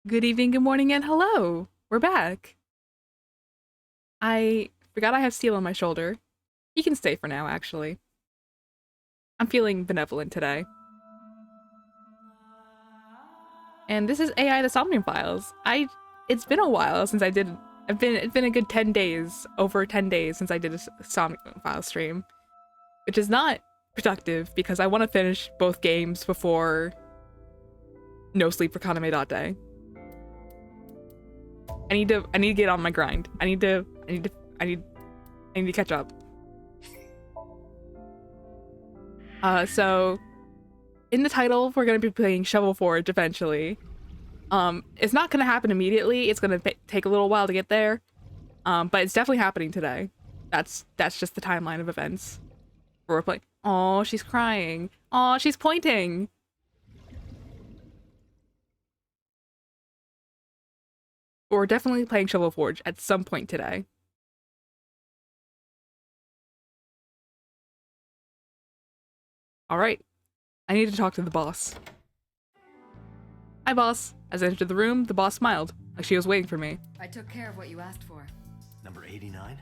Good evening, good morning, and hello! We're back. I forgot I have Steel on my shoulder. He can stay for now, actually. I'm feeling benevolent today. And this is AI the Somnium Files. It's been a while since I did. It's been a good 10 days, over 10 days since I did a Somnium Files stream, which is not productive because I want to finish both games before No Sleep for Kaname Day. I need to get on my grind. I need to catch up. So in the title, we're going to be playing Shovel Forge eventually. It's not going to happen immediately. It's going to take a little while to get there. But it's definitely happening today. That's just the timeline of events. We're playing. Oh, she's crying. Oh, she's pointing. We're definitely playing Shovel Forge at some point today. All right. I need to talk to the boss. Hi, boss. As I entered the room, the boss smiled, like she was waiting for me. I took care of what you asked for. Number 89?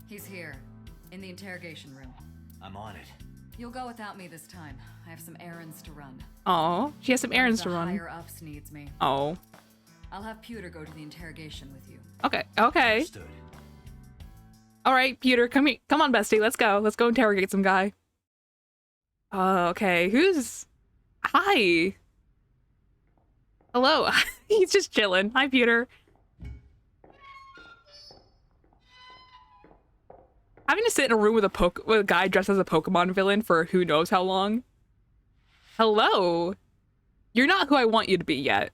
He's here, in the interrogation room. I'm on it. You'll go without me this time. I have some errands to run. Oh, she has some errands to run. Higher ups needs me. Oh. I'll have Pewter go to the interrogation with you. Okay. Okay. Understood. All right, Pewter, come here. Come on, bestie. Let's go. Let's go interrogate some guy. Okay. Who's? Hi. Hello. He's just chilling. Hi, Pewter. Having to sit in a room with a guy dressed as a Pokemon villain for who knows how long. Hello. You're not who I want you to be yet.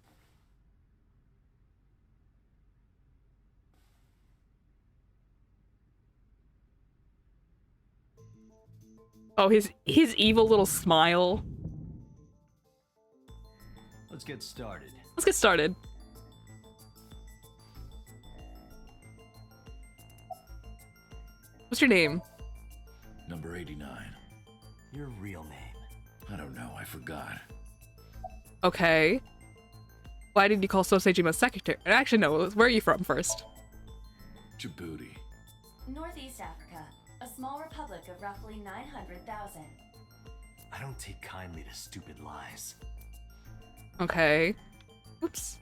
Oh, his evil little smile. Let's get started. Let's get started. What's your name? Number 89. Your real name. I don't know, I forgot. Okay. Why did you call Sosejima's secretary? Actually, no. Where are you from first? Djibouti. Northeast Africa, a small republic of roughly 900,000. I don't take kindly to stupid lies. Okay. Oops.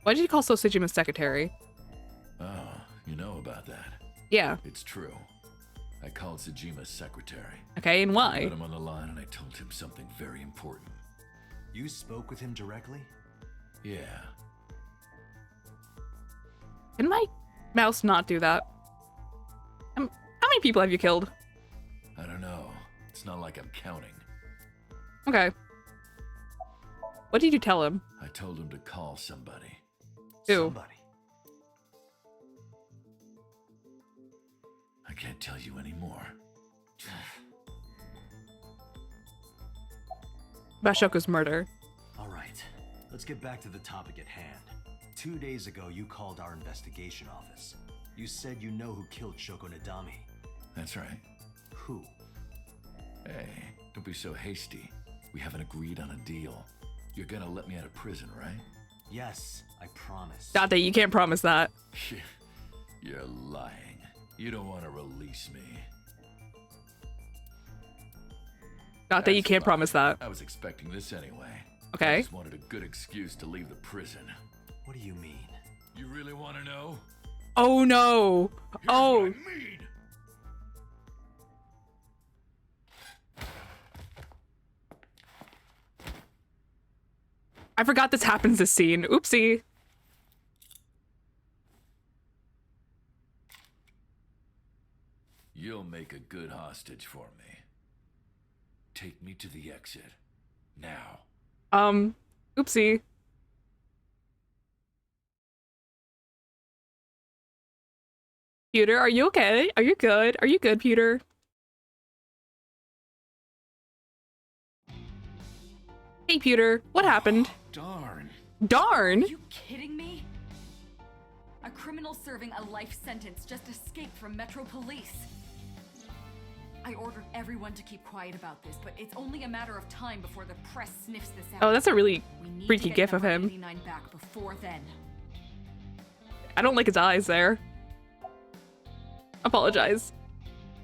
Why did you call Sosejima's secretary? Oh, you know about that. Yeah. It's true. I called Sejima's secretary. Okay, and I why? put him on the line and I told him something very important. You spoke with him directly? Yeah. Can my mouse not do that? How many people have you killed? I don't know. It's not like I'm counting. Okay. What did you tell him? I told him to call somebody. Who? Somebody. I can't tell you anymore. Bashoku's murder. All right. Let's get back to the topic at hand. 2 days ago, you called our investigation office. You said you know who killed Shoko Nadami. That's right. Who? Hey, don't be so hasty. We haven't agreed on a deal. You're gonna let me out of prison, right? Yes, I promise. Date, you can't promise that. You're lying. You don't want to release me. Date, you That's can't fine. promise that. I was expecting this anyway. Okay. I just wanted a good excuse to leave the prison. What do you mean? You really want to know? Oh no. Here's Oh. what I mean. I forgot this happens this scene. Oopsie. You'll make a good hostage for me. Take me to the exit. Now. Oopsie. Pewter, are you okay? Are you good? Are you good, Pewter? Hey, Pewter, what happened? Darn. Darn! Are you kidding me? A criminal serving a life sentence just escaped from Metro Police. I ordered everyone to keep quiet about this, but it's only a matter of time before the press sniffs this out. Oh, that's a really We need freaky to get gif of number him. 89 back before then. I don't like his eyes there. Apologize.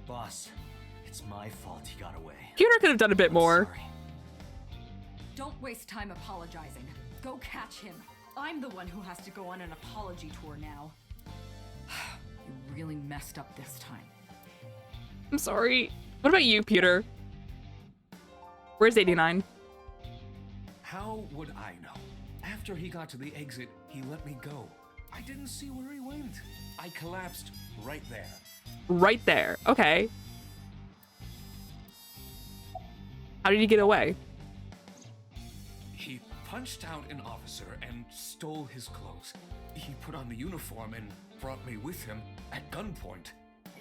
Boss, it's my fault he got away. Pewter could have done a bit I'm more. sorry. Don't waste time apologizing. Go catch him. I'm the one who has to go on an apology tour now. You really messed up this time. I'm sorry. What about you, Pewter? Where's 89? How would I know? After he got to the exit, he let me go. I didn't see where he went. I collapsed right there. Right there. Okay. How did you get away? He punched out an officer and stole his clothes. He put on the uniform and brought me with him at gunpoint.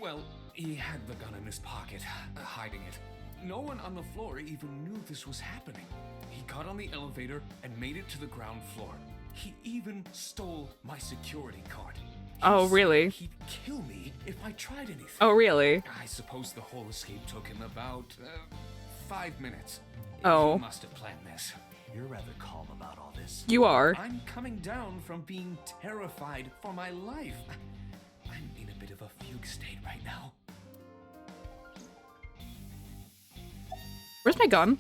Well, he had the gun in his pocket, hiding it. No one on the floor even knew this was happening. He got on the elevator and made it to the ground floor. He even stole my security card. He Oh, said really? He'd kill me if I tried anything. Oh, really? I suppose the whole escape took him about 5 minutes. Oh. He must have planned this. You're rather calm about all this. You are. I'm coming down from being terrified for my life. I'm in a bit of a fugue state right now. Where's my gun?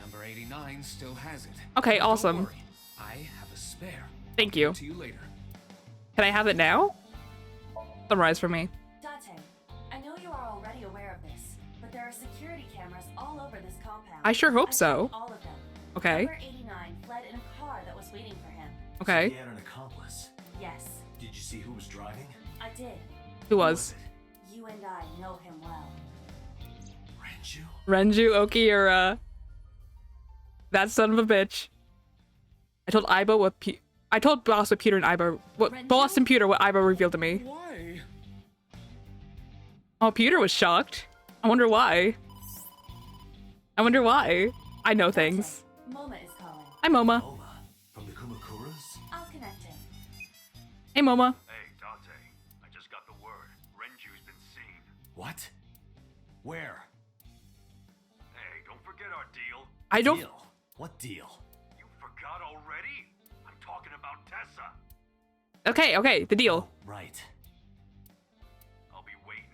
Number 89 still has it. Okay, Don't awesome. worry, I have a spare. Thank you. See you later. Can I have it now? Summarize for me. Date, I know you are already aware of this, but there are security cameras all over this compound. I sure hope I've so. seen all of them. Okay. Number 89 fled in a car that was waiting for him. So Okay. he had an accomplice. Yes, Did you see who was driving? I did. Who Who was? it? You and I know him well. Renju? Renju Okiura. That son of a bitch. I told Aiba what I told Boss what Pewter and Aiba what Renju? Boss and Pewter what Aiba revealed to me. Why? Oh, Pewter was shocked. I wonder why. I wonder why. I know things. Moma is calling. Hi, Moma. Oma, from the Kumakuras? I'll connect him. Hey, Moma. Hey, Dante. I just got the word. Renju's been seen. What? Where? Hey, don't forget our deal. I don't. Deal? What deal? You forgot already? I'm talking about Tessa. Okay, okay, the deal. Right. I'll be waiting.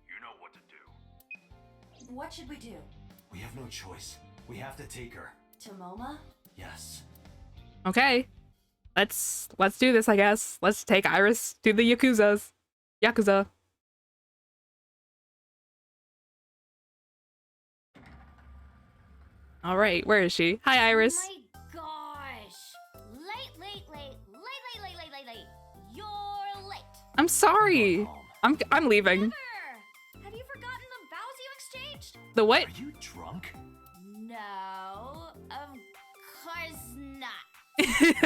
You know what to do. What should we do? We have no choice. We have to take her. To Moma? Yes. Okay. Let's do this, I guess. Let's take Iris to the Yakuza. All right, where is she? Hi, Iris. Oh my gosh! Late. You're late. I'm sorry. Going home. I'm leaving. Never! Have you forgotten the vows you exchanged? The what? Are you drunk? No, of course not.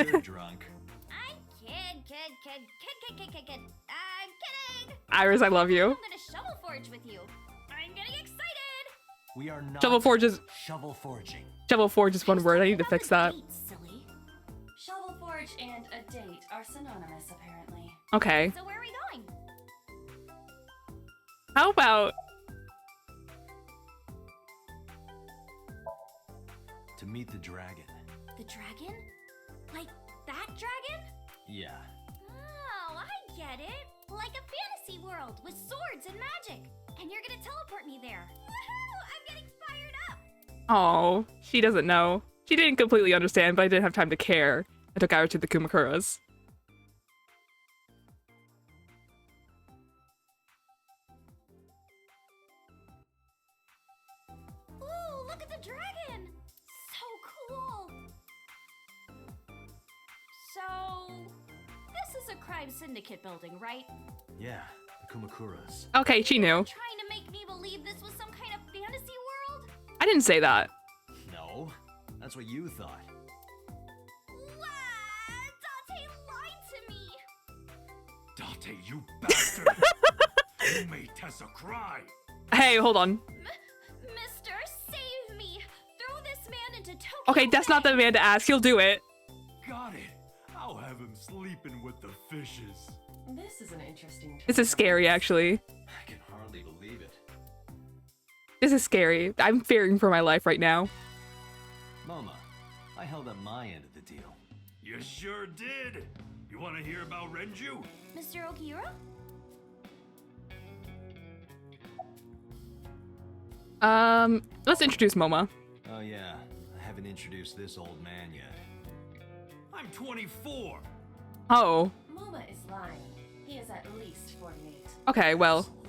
You're drunk. I'm kid. I'm kidding! Iris, I love I'm you. gonna shovel forge with you. I'm getting excited! We are not Shovel Forge is shovel forging. Shovel Forge is one Who's word. I talking need to about fix the that. date, silly? Shovel Forge and a date are synonymous, apparently. Okay. So where are we going? How about To meet the dragon. The dragon? Like that dragon? Yeah. Oh, I get it. Like a fantasy world with swords and magic. And you're gonna teleport me there. Woohoo! I'm getting fired up! Oh, she doesn't know. She didn't completely understand, but I didn't have time to care. I took Iris to the Kumakuras. Ooh, look at the dragon! So cool! So, this is a crime syndicate building, right? Yeah, the Kumakuras. Okay, she knew. Trying to make me believe this was some kind of fantasy world? I didn't say that. No, that's what you thought. What? Dante lied to me! Dante, you bastard! You made Tessa cry. Hey, hold on. Mister, save me! Throw this man into Tokyo Okay, that's not the man to ask. He'll do it. Got it. I'll have him sleeping with the fishes. This is an interesting This is scary, actually. I can hardly believe it. This is scary. I'm fearing for my life right now. Moma, I held up my end of the deal. You sure did. You want to hear about Renju? Mr. Okiura? Let's introduce Moma. Oh yeah, I haven't introduced this old man yet. I'm 24. Oh, Moma is lying. He is at least 48. okay, well, Absolutely.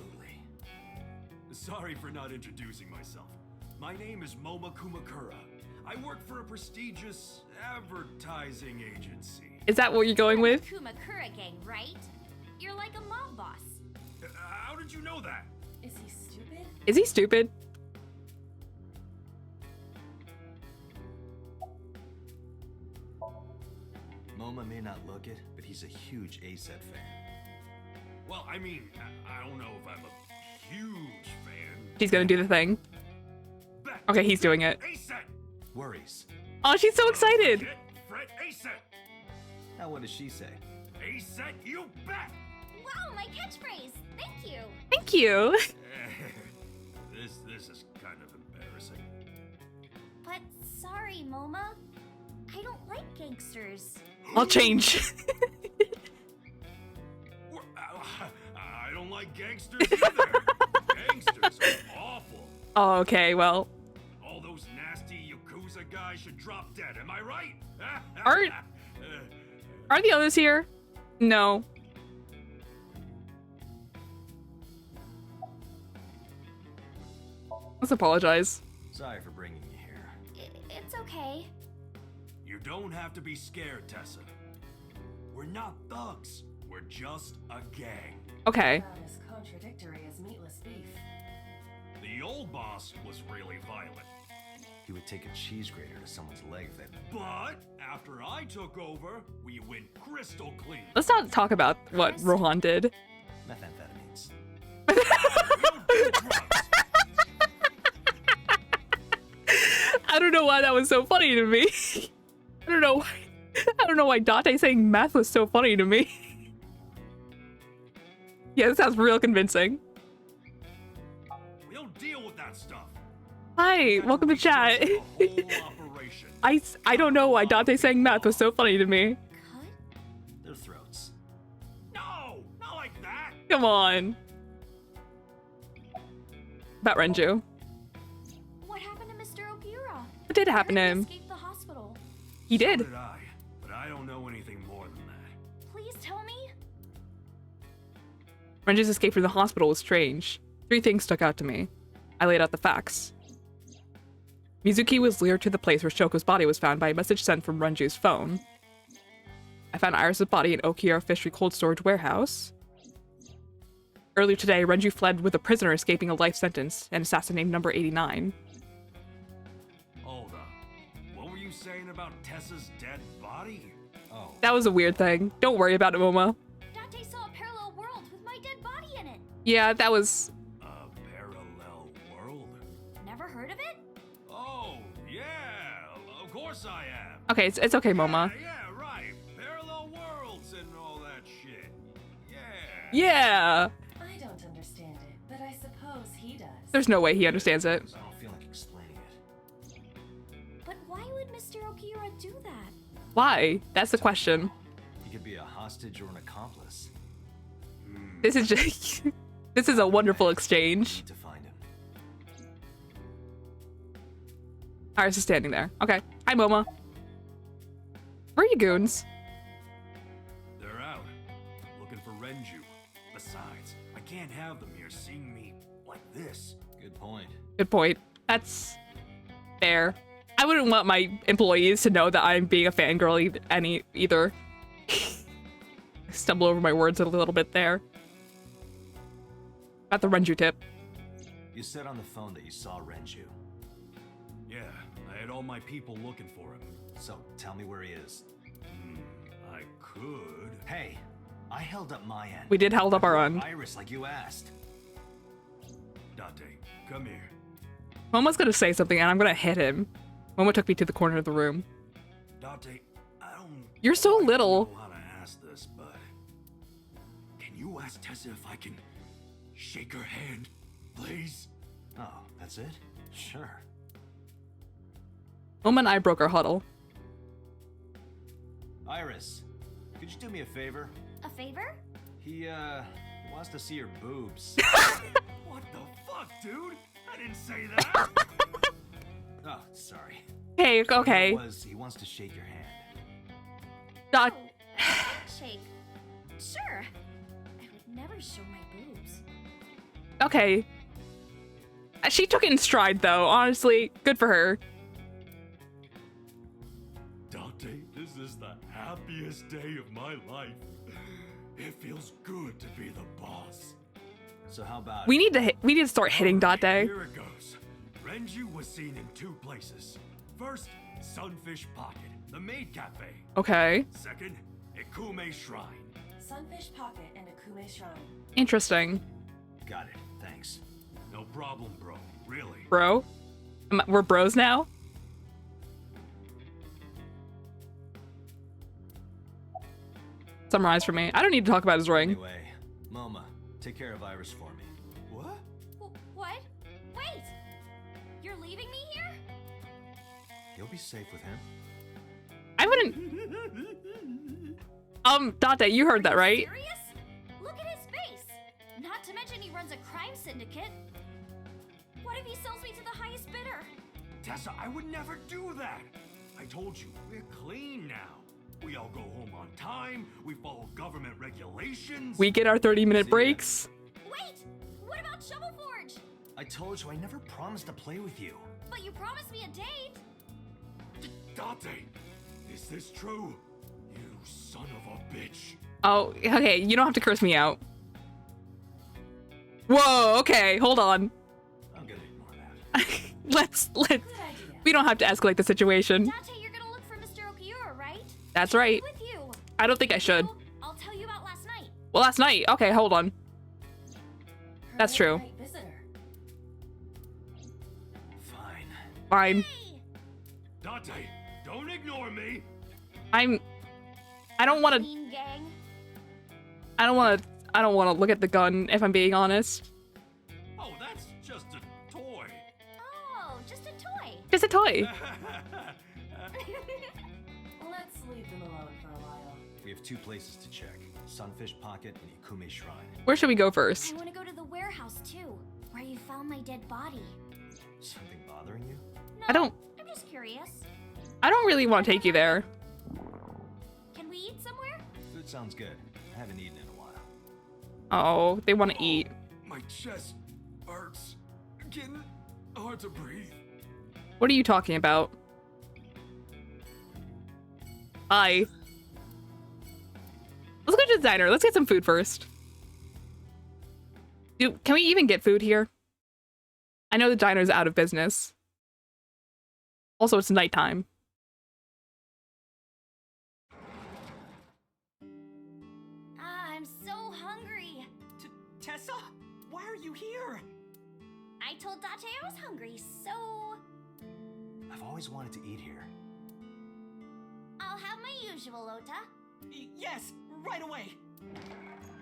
Sorry for not introducing myself. My name is Moma Kumakura. I work for a prestigious advertising agency. is that what you're going with? Kumakura gang, right? You're like a mob boss. How did you know that? Is he stupid? Is he stupid? Moma may not look it, but he's a huge ASET fan. Well, I mean, I don't know if I'm a huge fan. She's gonna do the thing. Bet. Okay, he's doing it. ASET. Worries. Oh, she's so excited. Get Fred ASET. Now what does she say? ASET, you bet. Wow, my catchphrase. Thank you. Thank you. This is kind of embarrassing. But sorry, Moma. I don't like gangsters. I'll change. I don't like gangsters either. Gangsters are awful. Oh, okay, well, All those nasty Yakuza guys should drop dead, am I right? Aren't- are the others here? No. Let's apologize. Sorry for bringing you here. It's okay. You don't have to be scared, Tessa. We're not thugs. We're just a gang. Okay. Not as contradictory as meatless beef. The old boss was really violent. He would take a cheese grater to someone's leg then. But after I took over, we went crystal clean. Let's not talk about what Rohan did. Methamphetamines. We don't do drugs. I don't know why that was so funny to me. I don't know why. I don't know why Date saying meth was so funny to me. Yeah, this sounds real convincing. We don't deal with that stuff. Hi, welcome to chat. The whole operation. I don't know why Date saying meth was so funny to me. Cut? Their throats. No, not like that. Come on. About Renju. What happened to Mr. Okiura? What did happen to I heard he him? escaped the hospital. He So did. did I, but I don't know anything more than that. Please tell me. Renju's escape from the hospital was strange. 3 things stuck out to me. I laid out the facts. Mizuki was lured to the place where Shoko's body was found by a message sent from Renju's phone. I found Iris' body in Okiura Fishery Cold Storage Warehouse. Earlier today, Renju fled with a prisoner escaping a life sentence, an assassin named Number 89. Hold up. What were you saying about Tessa's dead body? Oh, That was a weird thing. Don't worry about it, Moma. Date saw a parallel world with my dead body in it. Yeah, that was... A parallel world? Never heard of it? Oh, yeah. Of course I am. Okay, it's okay, Moma. Yeah, right. Parallel worlds and all that shit. Yeah. Yeah! I don't understand it, but I suppose he does. There's no way he understands it. I don't feel like explaining it. But why would Mr. Okiura do that? Why? That's the question. He could be a hostage or an accomplice. This is just... this is a wonderful exchange. Need to find him. Iris is standing there. Okay. Hi, Moma. Where are you goons? They're out. Looking for Renju. Besides, I can't have them here seeing me like this. Good point. Good point. That's fair. I wouldn't want my employees to know that I'm being a fangirl either. Stumble over my words a little bit there. Got the Renju tip. You said on the phone that you saw Renju. Yeah, I had all my people looking for him. So, tell me where he is. I could. Hey, I held up my end. We did held up our own. Iris, like you asked. Date, come here. Momo's gonna say something and I'm gonna hit him. Momo took me to the corner of the room. Date, I don't. You're so quite little. know how to ask this, but can you ask Tessa if I can shake her hand, please? Oh, that's it? Sure. Moma and I broke our huddle. Iris, could you do me a favor? A favor? He wants to see your boobs. What the fuck, dude? I didn't say that. Oh, sorry. Hey, okay. He wants to shake your hand. Dot. Shake. Sure. I would never show my boobs. Okay. She took it in stride, though. Honestly, good for her. Dante, this is the happiest day of my life. It feels good to be the boss. So how about We need to start hitting Date. Here it goes. Renju was seen in 2 places. First, Sunfish Pocket, the maid cafe. Okay. Second, Ikume Shrine. Sunfish Pocket and Akume Shrine. Interesting. Got it. Thanks. No problem, bro. Really. Bro? We're bros now? Summarize for me. I don't need to talk about his ring. Anyway, Moma, take care of Iris for me. What? What? Wait! You're leaving me here? You'll be safe with him. I wouldn't. Date, you heard that, right? Serious? Look at his face! Not to mention he runs a crime syndicate. What if he sells me to the highest bidder? Tessa, I would never do that. I told you, we're clean now. We all go home on time. We follow government regulations. We get our 30-minute breaks. Wait! What about Shovel Forge? I told you I never promised to play with you. But you promised me a date. Dante, is this true? You son of a bitch. Oh, okay. You don't have to curse me out. Whoa, okay. Hold on. I'm gonna ignore that. Let's. Good idea. We don't have to escalate the situation. Dante, you're gonna look for Mr. Okiura, right? That's right. With you. I don't think I should. So, I'll tell you about last night. Well, last night. Okay, hold on. Her That's true. late-night visitor. Fine. Fine. Hey! Dante, don't ignore me. I don't want to. Mean gang. I don't want to look at the gun, if I'm being honest. Oh, that's just a toy. Oh, just a toy. Just a toy. Let's leave them alone for a while. We have 2 places to check. Sunfish Pocket and Ikume Shrine. Where should we go I first? want to go to the warehouse too, where you found my dead body. Something bothering you? No, I'm just curious. really want to take you there. Can we eat somewhere? Food sounds good. I haven't eaten in a while. Oh, they want to eat. My chest hurts. Getting hard to breathe. What are you talking about? Hi. Let's go to the diner. Let's get some food first. Dude, can we even get food here? I know the diner's out of business. Also, it's nighttime. I'm so hungry. Tessa? Why are you here? I told Date I was hungry, so I've always wanted to eat here. I'll have my usual, Ota. Yes, right away.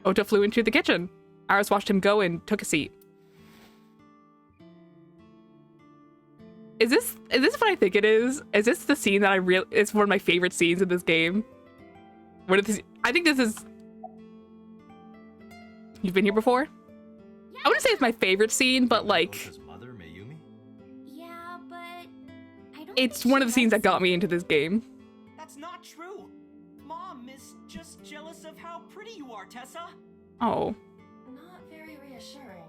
Ota flew into the kitchen. Iris watched him go and took a seat. Is this what I think it is? Is this the scene that it's one of my favorite scenes in this game? I think this is... You've been here before? Yeah, I wouldn't say it's my favorite scene, but like, Ota's mother, Mayumi? yeah, but I don't it's think one she of the scenes that likes got it. me into this game. That's not true. Mom is just jealous of how pretty you are, Tessa. Oh. Not very reassuring.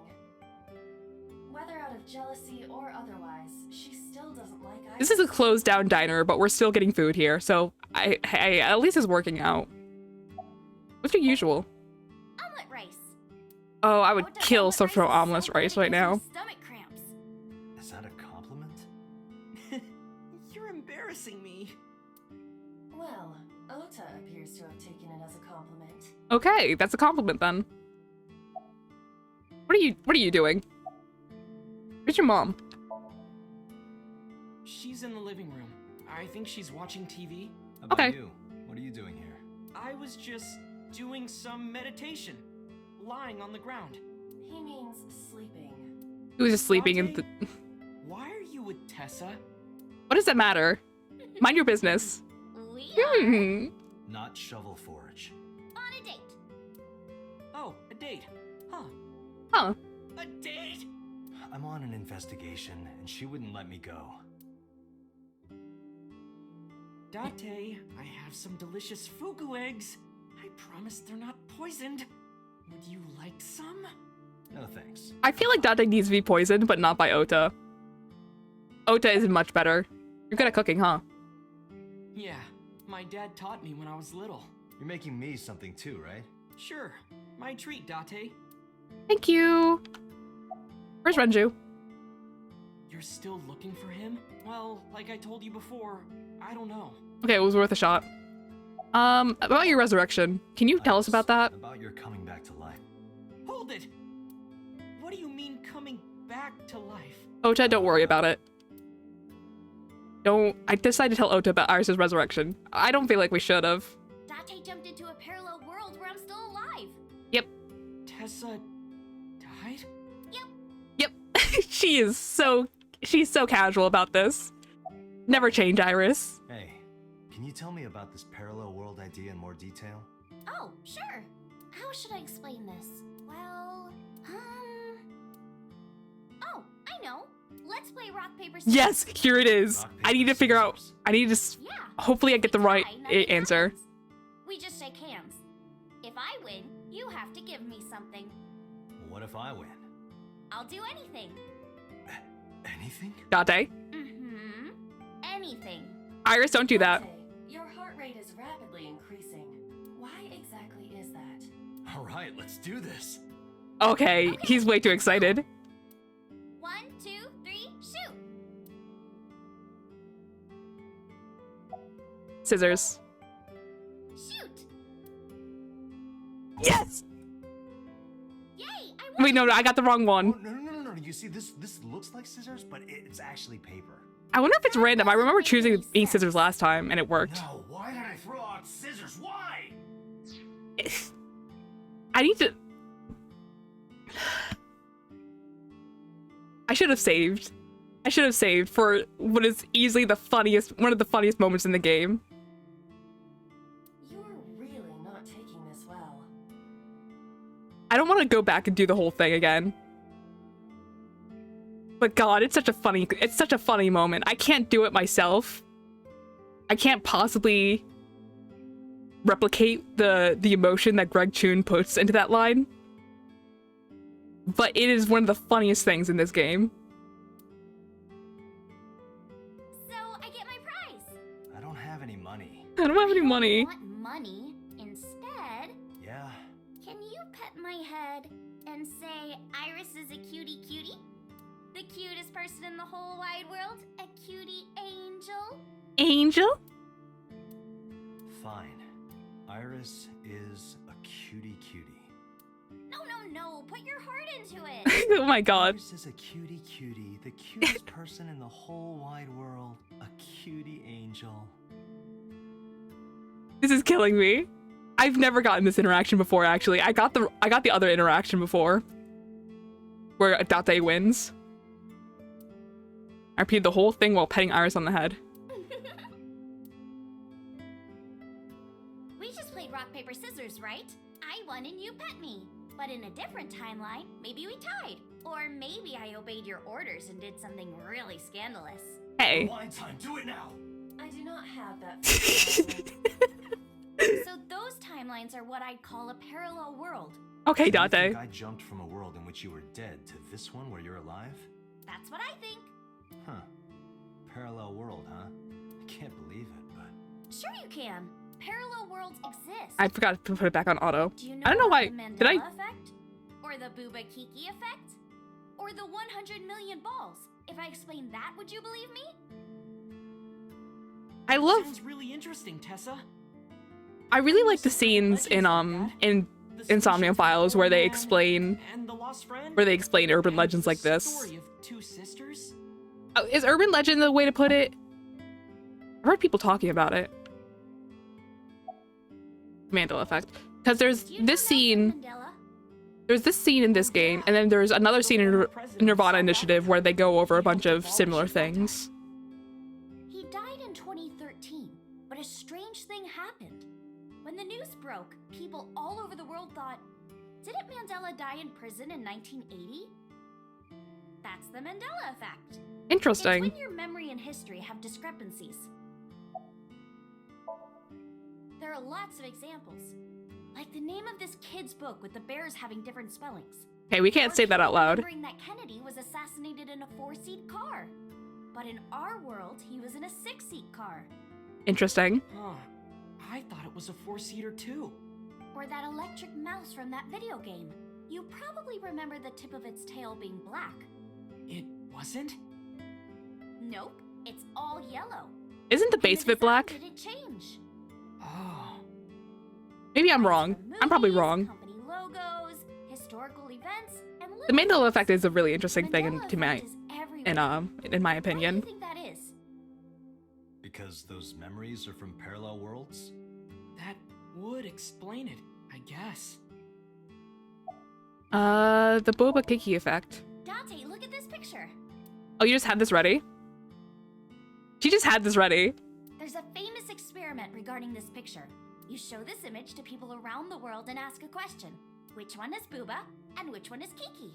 Whether out of jealousy or otherwise, she still doesn't like Iris. This is a closed down diner, but we're still getting food here, so I at least it's working out. What's your usual? Omelet rice. Oh, I would Ota's kill omelet some from rice is omelet so rice good right it gives now. me stomach cramps. Is that a compliment? You're embarrassing me. Well, Ota appears to have taken it as a compliment. Okay, that's a compliment then. What are you doing? Where's your mom? She's in the living room. I think she's watching TV. How about Okay. you? What are you doing here? I was just doing some meditation, lying on the ground. He means sleeping. He was just sleeping in Dante, the... why are you with Tessa? What does that matter? Mind your business. We are Hmm. Not Shovel Forge. on a date. Oh, a date. Huh. Huh. A date? I'm on an investigation, and she wouldn't let me go. Date, I have some delicious fugu eggs. I promise they're not poisoned. Would you like some? No thanks. I feel like Date needs to be poisoned, but not by Ota. Ota is much better. You're good at cooking, huh? Yeah, my dad taught me when I was little. You're making me something too, right? Sure, my treat, Date. Thank you. Where's Renju? You're still looking for him? Well, like I told you before, I don't know. Okay, it was worth a shot. About your resurrection. Can you tell us about that? About your coming back to life. Hold it! What do you mean coming back to life? Ota, don't worry about it. I decided to tell Ota about Iris' resurrection. I don't feel like we should have. Date jumped into a parallel world where I'm still alive. Yep. Tessa died? Yep. She's so casual about this. Never change, Iris. Hey, can you tell me about this parallel world idea in more detail? Oh, sure. How should I explain this? Well, oh, I know. Let's play rock, paper, scissors. Yes, here it is. Rock, I need paper, to figure out. scissors. I need to. Yeah. Hopefully, I get the We right try, nothing answer. happens. We just shake hands. If I win, you have to give me something. What if I win? I'll do anything. Anything? Date. Mm-hmm. Anything. Iris, don't do that. Dante, your heart rate is rapidly increasing. Why exactly is that? All right, let's do this. Okay, he's way too excited. 1, 2, 3, shoot! Scissors. Shoot! Yes. Yay! I won! Wait, no, I got the wrong Oh, one. no. You see, this looks like scissors, but it's actually paper. I wonder if it's random. I remember choosing ink scissors last time, and it worked. No, why did I throw out scissors? Why? I need to. I should have saved. I should have saved for what is easily one of the funniest moments in the game. You're really not taking this well. I don't want to go back and do the whole thing again. But God, it's such a funny moment. I can't do it myself. I can't possibly replicate the emotion that Greg Chun puts into that line. But it is one of the funniest things in this game. So I get my prize. I don't have any money. I don't have any money. Want money? Instead, Yeah. can you pet my head and say Iris is a cutie cutie? The cutest person in the whole wide world? A cutie angel? Angel? Fine. Iris is a cutie. No, put your heart into it. Oh my God. Iris is a cutie, the cutest person in the whole wide world. A cutie angel. This is killing me. I've never gotten this interaction before, actually. I got the other interaction before. Where Date wins. I repeated the whole thing while petting Iris on the head. We just played rock, paper, scissors, right? I won and you pet me. But in a different timeline, maybe we tied. Or maybe I obeyed your orders and did something really scandalous. Hey. Wine time, do it now. I do not have that. So those timelines are what I'd call a parallel world. Okay, You Date. think I jumped from a world in which you were dead to this one where you're alive? That's what I think. Huh. Parallel world, huh? I can't believe it, but... Sure you can. Parallel worlds exist. I forgot to put it back on auto. Do you know I don't know why. about the Mandela Did I? effect? Or the Booba Kiki effect? Or the 100 million balls? If I explain that, would you believe me? I love. Sounds really interesting, Tessa. I really like the scenes in Somnium Files where they explain And the lost friend? urban And legends the like this. Story of two sisters? Oh, is urban legend the way to put it? I've heard people talking about it. Mandela effect. Because there's Do you know this Nelson scene. Mandela? There's this scene in this game, and then there's another scene in Nirvana Initiative where they go over a bunch of similar things. He died in 2013, but a strange thing happened. When the news broke, people all over the world thought, didn't Mandela die in prison in 1980? That's the Mandela effect. Interesting. It's when your memory and history have discrepancies. There are lots of examples. Like the name of this kid's book with the bears having different spellings. Okay, we can't say that out loud. Remembering that Kennedy was assassinated in a 4-seat car. But in our world, he was in a 6-seat car. Interesting. Huh. I thought it was a 4-seater too. Or that electric mouse from that video game. You probably remember the tip of its tail being black. It wasn't? Nope, it's all yellow. Isn't the base of it black? Didn't change. Oh. Maybe I'm wrong. I'm probably wrong. Company logos, historical events, and The Mandela effect is a really interesting thing Mandela in my effect is everywhere. in my Why opinion. do you think that is? Because those memories are from parallel worlds? That would explain it, I guess. The Boba Kiki effect. Dante, look at this picture. Oh, you just had this ready? She just had this ready. There's a famous experiment regarding this picture. You show this image to people around the world and ask a question. Which one is Booba and which one is Kiki?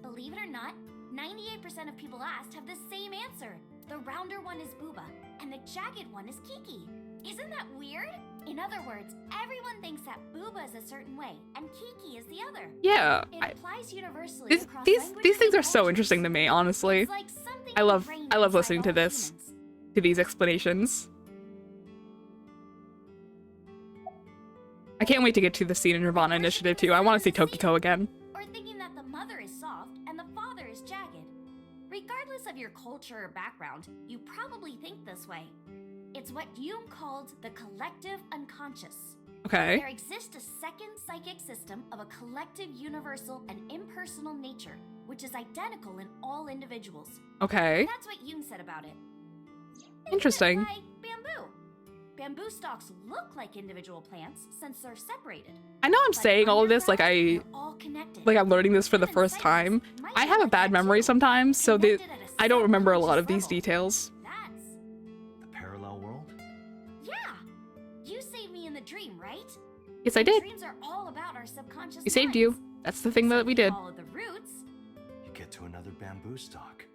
Believe it or not, 98% of people asked have the same answer. The rounder one is Booba and the jagged one is Kiki. Isn't that weird? In other words, everyone thinks that Booba is a certain way and Kiki is the other. Yeah. It applies universally These across these languages things and are so cultures. interesting to me, honestly. It's like something I love ingrained inside listening to all this, humans. to these explanations. I can't wait to get to the scene in Nirvana Initiative too. I want to see Tokiko again. Or thinking that the mother is soft and the father is jagged. Regardless of your culture or background, you probably think this way. It's what Jung called the collective unconscious. Okay. There exists a second psychic system of a collective, universal, and impersonal nature, which is identical in all individuals. Okay. That's what Jung said about it. Think of it Interesting. like bamboo. Bamboo stalks look like individual plants since they're separated. I know I'm But saying all of this like underground, they're all connected. I'm learning this for the Human first psychics time. might I be have a like bad that memory too. sometimes, so Connected at a I don't remember a lot of subconscious these level. details. That's... The parallel world? Yeah! You saved me in the dream, right? Yes, I did. Dreams are all about our subconscious We saved minds. you. That's the thing So that if we you did. Follow the roots. You get to another bamboo stalk.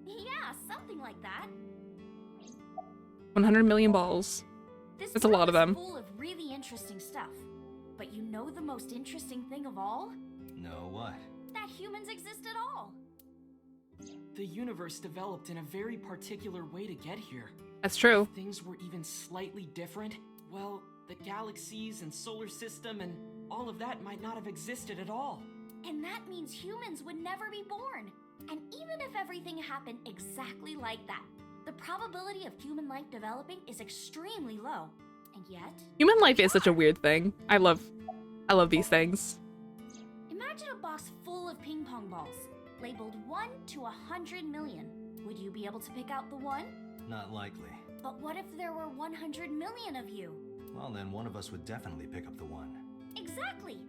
Yeah, something like that. 100 million balls. This That's a lot of world them. is full of really interesting stuff. But you know the most interesting thing of all? No, what? That humans exist at all. The universe developed in a very particular way to get here. That's true. If things were even slightly different, well, the galaxies and solar system and all of that might not have existed at all. And that means humans would never be born. And even if everything happened exactly like that, the probability of human life developing is extremely low. And yet, Human life is such a weird thing. I love these things. imagine a box full of ping pong balls, labeled 1 to 100 million. Would you be able to pick out the one? Not likely. But what if there were 100 million of you? Well, then one of us would definitely pick up the one. Exactly!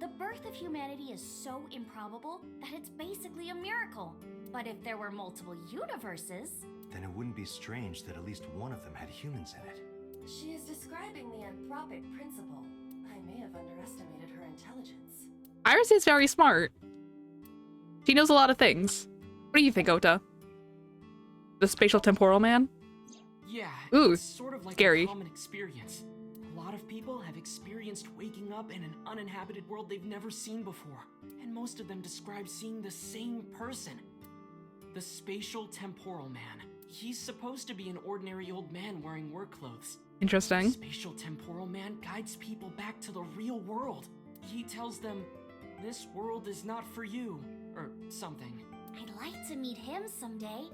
The birth of humanity is so improbable that it's basically a miracle. But if there were multiple universes... Then it wouldn't be strange that at least one of them had humans in it. She is describing the anthropic principle. I may have underestimated her intelligence. Iris is very smart. She knows a lot of things. What do you think, Ota? The spatial temporal man? Yeah, Ooh, it's sort of like scary. a common experience. A lot of people have experienced waking up in an uninhabited world they've never seen before. And most of them describe seeing the same person. The spatial temporal man. He's supposed to be an ordinary old man wearing work clothes. Interesting. Spatial temporal man guides people back to the real world. He tells them, this world is not for you, or something. I'd like to meet him someday.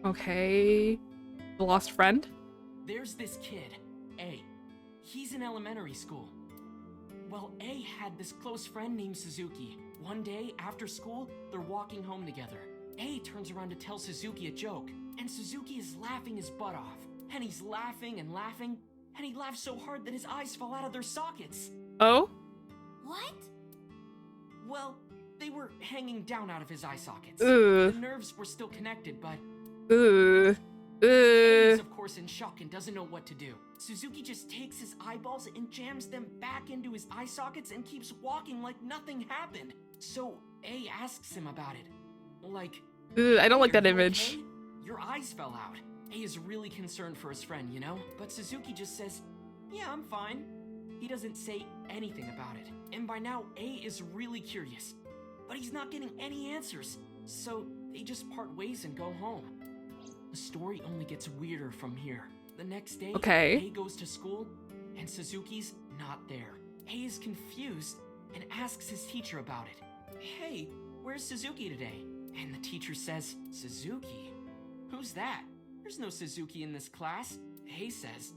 Okay. The lost friend? There's this kid, A. He's in elementary school. Well, A had this close friend named Suzuki. One day, after school, they're walking home together. A turns around to tell Suzuki a joke, and Suzuki is laughing his butt off. And he's laughing and laughing, and he laughed so hard that his eyes fell out of their sockets. Oh? What? Well, they were hanging down out of his eye sockets. Ugh. The nerves were still connected, but Ugh. he's Ugh. of course in shock and doesn't know what to do. Suzuki just takes his eyeballs and jams them back into his eye sockets and keeps walking like nothing happened. So A asks him about it. Like, Ugh, I don't like "Are that you image. okay? Your eyes fell out. A is really concerned for his friend, you know? But Suzuki just says, yeah, I'm fine. He doesn't say anything about it. And by now, A is really curious. But he's not getting any answers. So they just part ways and go home. The story only gets weirder from here. The next day, Okay. A goes to school, and Suzuki's not there. A is confused and asks his teacher about it. Hey, where's Suzuki today? And the teacher says, Suzuki? Who's that? There's no Suzuki in this class. A says,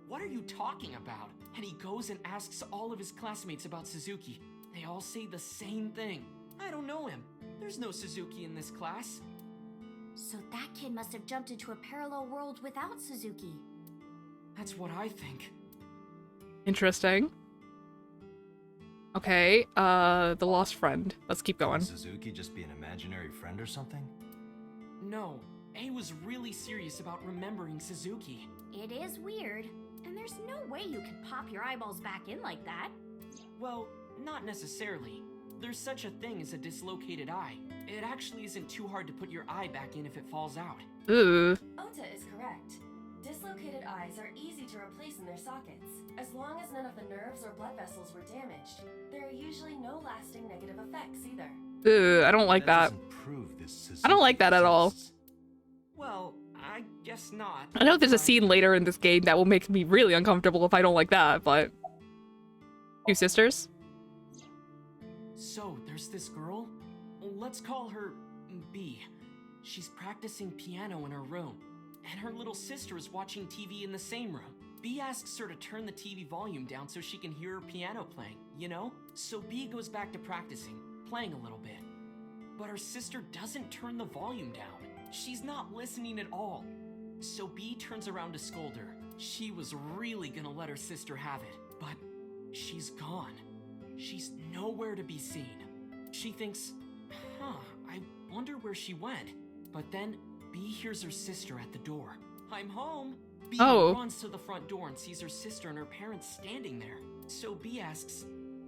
what are you talking about? And he goes and asks all of his classmates about Suzuki. They all say the same thing. I don't know him. There's no Suzuki in this class. So that kid must have jumped into a parallel world without Suzuki. That's what I think. Interesting. Okay, the lost friend. Let's keep going. Could Suzuki just be an imaginary friend or something? No, A was really serious about remembering Suzuki. It is weird, and there's no way you can pop your eyeballs back in like that. Well, not necessarily. There's such a thing as a dislocated eye. It actually isn't too hard to put your eye back in if it falls out. Ooh. Ota is correct. Dislocated eyes are easy to replace in their sockets. As long as none of the nerves or blood vessels were damaged, there are usually no lasting negative effects either. Ooh, I don't like that. doesn't prove this I don't like that at all. exists. Well, I guess not. I know there's a but- scene later in this game that will make me really uncomfortable if I don't like that, but... Two sisters? So, there's this girl. Let's call her B. She's practicing piano in her room, and her little sister is watching TV in the same room. B asks her to turn the TV volume down so she can hear her piano playing, you know? So B goes back to practicing, playing a little bit. But her sister doesn't turn the volume down. She's not listening at all. So B turns around to scold her. She was really gonna let her sister have it, but she's gone. She's nowhere to be seen. She thinks, I wonder where she went. But then B hears her sister at the door. I'm home. B runs to the front door and sees her sister and her parents standing there. So B asks,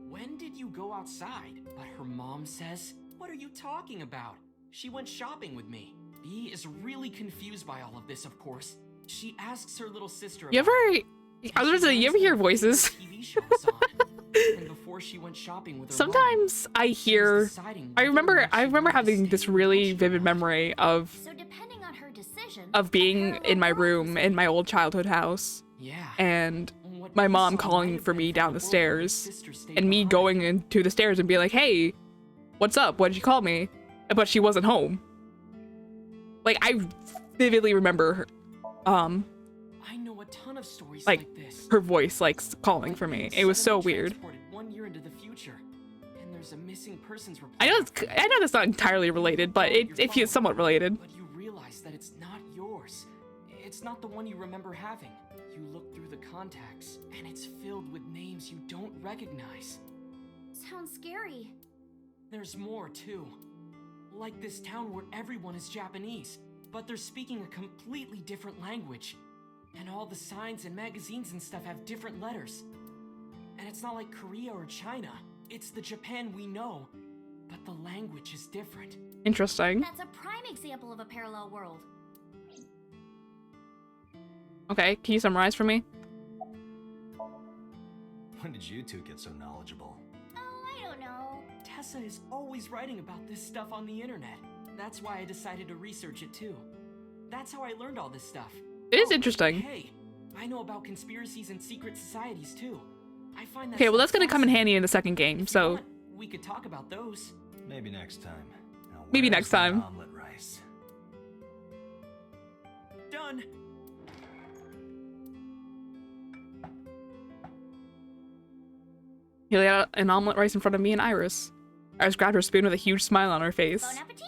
when did you go outside? But her mom says, what are you talking about? She went shopping with me. B is really confused by all of this, of course. She asks her little sister You about ever... it, and I was gonna say, she you ever runs hear over to voices? the TV show was on. And before she went shopping with her mom, Sometimes I hear... deciding I whether or remember not she wanted to having stay this or really she vivid wanted memory of So depending on her decision, being a in my parallel world room is in my old childhood house Yeah. and What my we mom saw calling might have for been me from down the the world where his stairs sister stayed and me behind. going into the stairs and being like, hey, what's up? What did you call me? But she wasn't home. Like, I vividly remember her, I know a ton of stories like, like this. her voice, like, calling for me. It was so Suddenly weird. transported 1 year into the future, and there's a missing persons report. I know after that's not entirely related, but it feels somewhat related. But you realize that it's not yours. It's not the one you remember having. You look through the contacts, and it's filled with names you don't recognize. sounds scary. There's more, too. Like this town where everyone is Japanese, but they're speaking a completely different language. And all the signs and magazines and stuff have different letters. And it's not like Korea or China. It's the Japan we know, but the language is different. Interesting. That's a prime example of a parallel world. Okay, can you summarize for me? When did you two get so knowledgeable? Oh, I don't know. Tessa is always writing about this stuff on the internet. That's why I decided to research it too. That's how I learned all this stuff. It is Oh, interesting. Hey, I know about conspiracies and secret societies too. I find that Okay, well that's stuff gonna come in fascinating. handy in the second game, If you so want, we could talk about those. Maybe next time. Now, Maybe where's next the time. Omelet rice. Done. he laid out an omelet rice in front of me and Iris. Iris grabbed her spoon with a huge smile on her face. Bon appetit!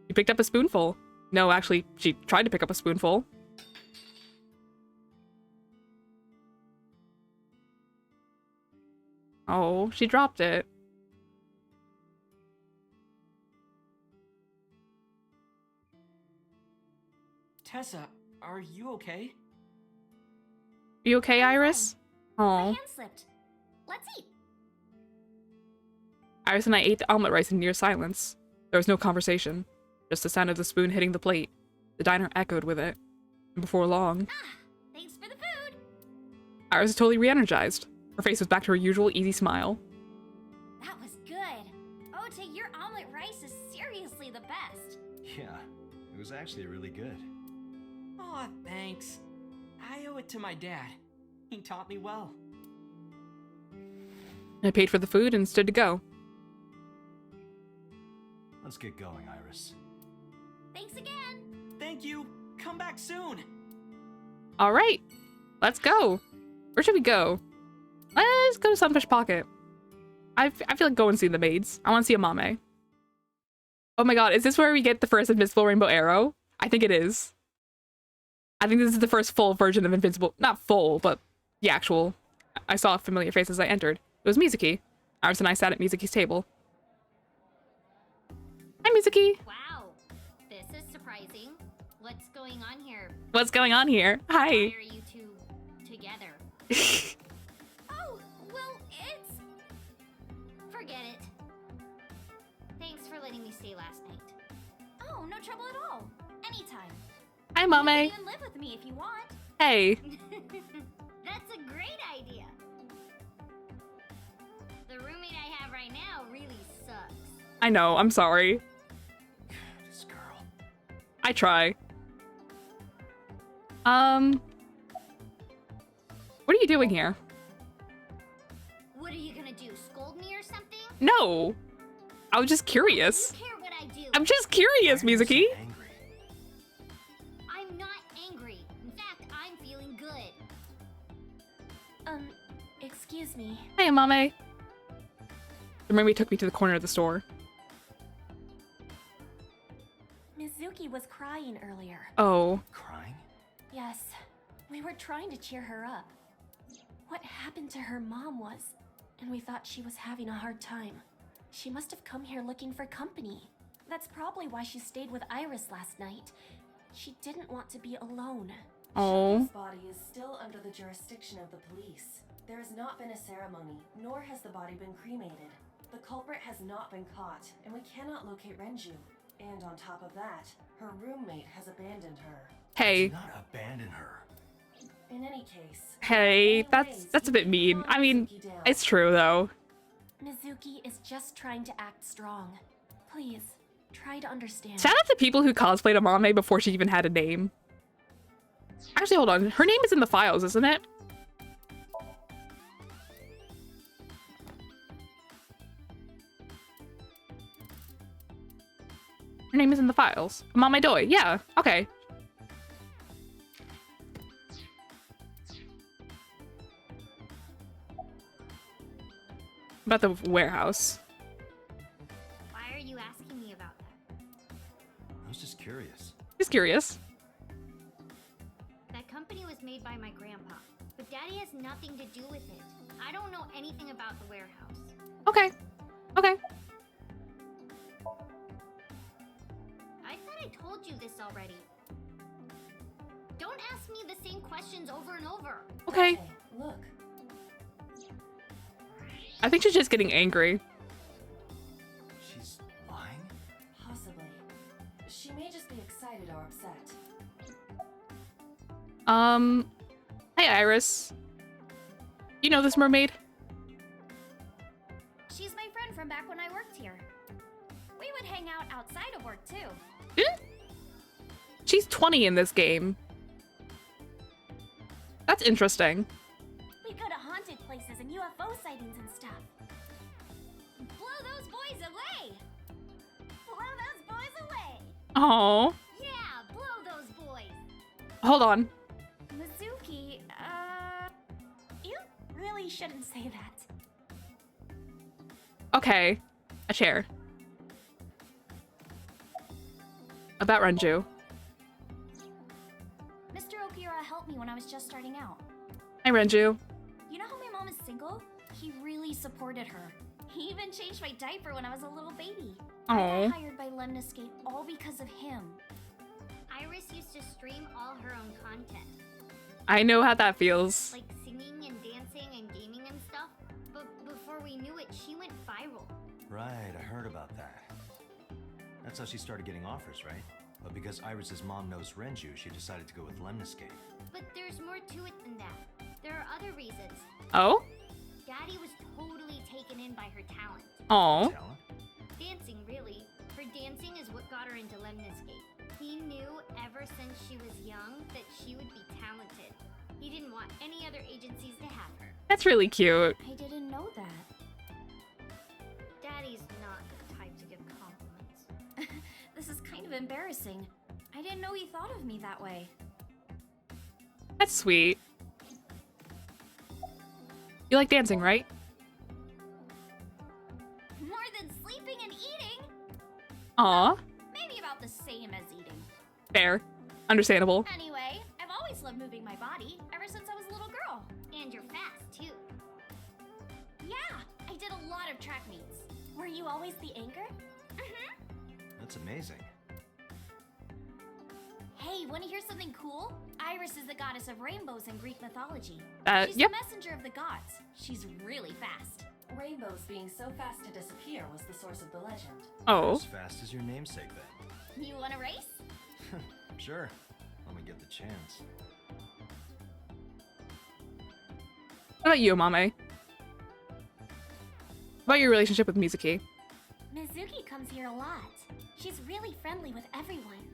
She picked up a spoonful. No, actually, she tried to pick up a spoonful. Oh, she dropped it. Tessa, are you okay? You okay, Iris? My Oh. hand slipped. Let's eat. Iris and I ate the omelet rice in near silence. There was no conversation, just the sound of the spoon hitting the plate. The diner echoed with it. And before long, Thanks for the food. Iris was totally re-energized. Her face was back to her usual easy smile. That was good. Ota, your omelet rice is seriously the best. Yeah, it was actually really good. Aw, thanks. I owe it to my dad. He taught me well. I paid for the food and stood to go. Let's get going, Iris. Thanks again. Thank you. Come back soon. All right, let's go. Where should we go? Let's go to Sunfish Pocket. I feel like going and see the maids. I want to see Amame. Oh my god, is this where we get the first Invincible Rainbow Arrow? I think it is. I think this is the first full version of Invincible. Not full, but the actual. I saw a familiar face as I entered. It was Mizuki. Iris and I sat at Mizuki's table. Hi, Mizuki. Wow, this is surprising. What's going on here? What's going on here? Hi. Why are you two together? Oh, well, it's... Forget it. Thanks for letting me stay last night. Oh, no trouble at all. Anytime. Hi, You Mame. can even live with me if you want. Hey. That's a great idea. The roommate I have right now really sucks. I know, I'm sorry. This girl. I try. What are you doing here? What are you gonna do? Scold me or something? No. I was just curious. You care what I do. I'm just curious, Why are you so Mizuki. angry? I'm not angry. In fact, I'm feeling good. Excuse me. Hey, Amame. The mermaid took me to the corner of the store. Mizuki was crying earlier. Oh. Crying? Yes, we were trying to cheer her up. What happened to her mom was, and we thought she was having a hard time. She must have come here looking for company. That's probably why she stayed with Iris last night. She didn't want to be alone. Oh. Shoko's body is still under the jurisdiction of the police. There has not been a ceremony, nor has the body been cremated. The culprit has not been caught, and we cannot locate Renju. And on top of that, her roommate has abandoned her. Hey. Do not abandon her. In any case, Hey, that's a bit mean. I mean, it's true though. Mizuki is just trying to act strong. Please, try to understand. Shout out to people who cosplayed Amame before she even had a name. Actually, hold on. Her name is in the files, isn't it? Her name is in the files. Amame Doi. Yeah. Okay. About the warehouse. Why are you asking me about that? I was just curious. Just curious. That company was made by my grandpa, but Daddy has nothing to do with it. I don't know anything about the warehouse. Okay. Okay. I thought I told you this already. Don't ask me the same questions over and over. Okay. Hey, look. I think she's just getting angry. She's lying? Possibly. She may just be excited or upset. Hey Iris. You know this mermaid? She's my friend from back when I worked here. We would hang out outside of work too. She's 20 in this game. That's interesting. We go to haunted places and UFO sightings and stuff. Blow those boys away! Blow those boys away! Oh. Yeah, blow those boys! Hold on. Mizuki, you really shouldn't say that. Okay. A chair. About Renju. Mr. Okura helped me when I was just starting out. Hi Renju. You know how my mom is single? He really supported her. He even changed my diaper when I was a little baby. Aw. I got hired by Lemniscape all because of him. Iris used to stream all her own content, I know how that feels. like singing and dancing and gaming and stuff. But before we knew it, she went viral. Right, I heard about that. That's how she started getting offers, right? But because Iris's mom knows Renju, she decided to go with Lemniscape. But there's more to it than that. There are other reasons. Oh? Daddy was totally taken in by her talent. Oh. Talent? Dancing, really. Her dancing is what got her into Lemniscape. He knew ever since she was young that she would be talented. He didn't want any other agencies to have her. That's really cute. I didn't know that. Daddy's not the type to give compliments. This is kind of embarrassing. I didn't know he thought of me that way. That's sweet. You like dancing, right? More than sleeping and eating? Aw. Maybe about the same as eating. Fair. Understandable. Anyway, I've always loved moving my body, ever since I was a little girl. And you're fast, too. Yeah, I did a lot of track meets. Were you always the anchor? That's amazing. Hey, want to hear something cool? Iris is the goddess of rainbows in Greek mythology. She's Yep. the messenger of the gods. She's really fast. Rainbows being so fast to disappear was the source of the legend. Oh. As fast as your namesake, then. You want to race? Sure. Let me get the chance. What about you, Mame? What about your relationship with Mizuki? Mizuki comes here a lot. She's really friendly with everyone.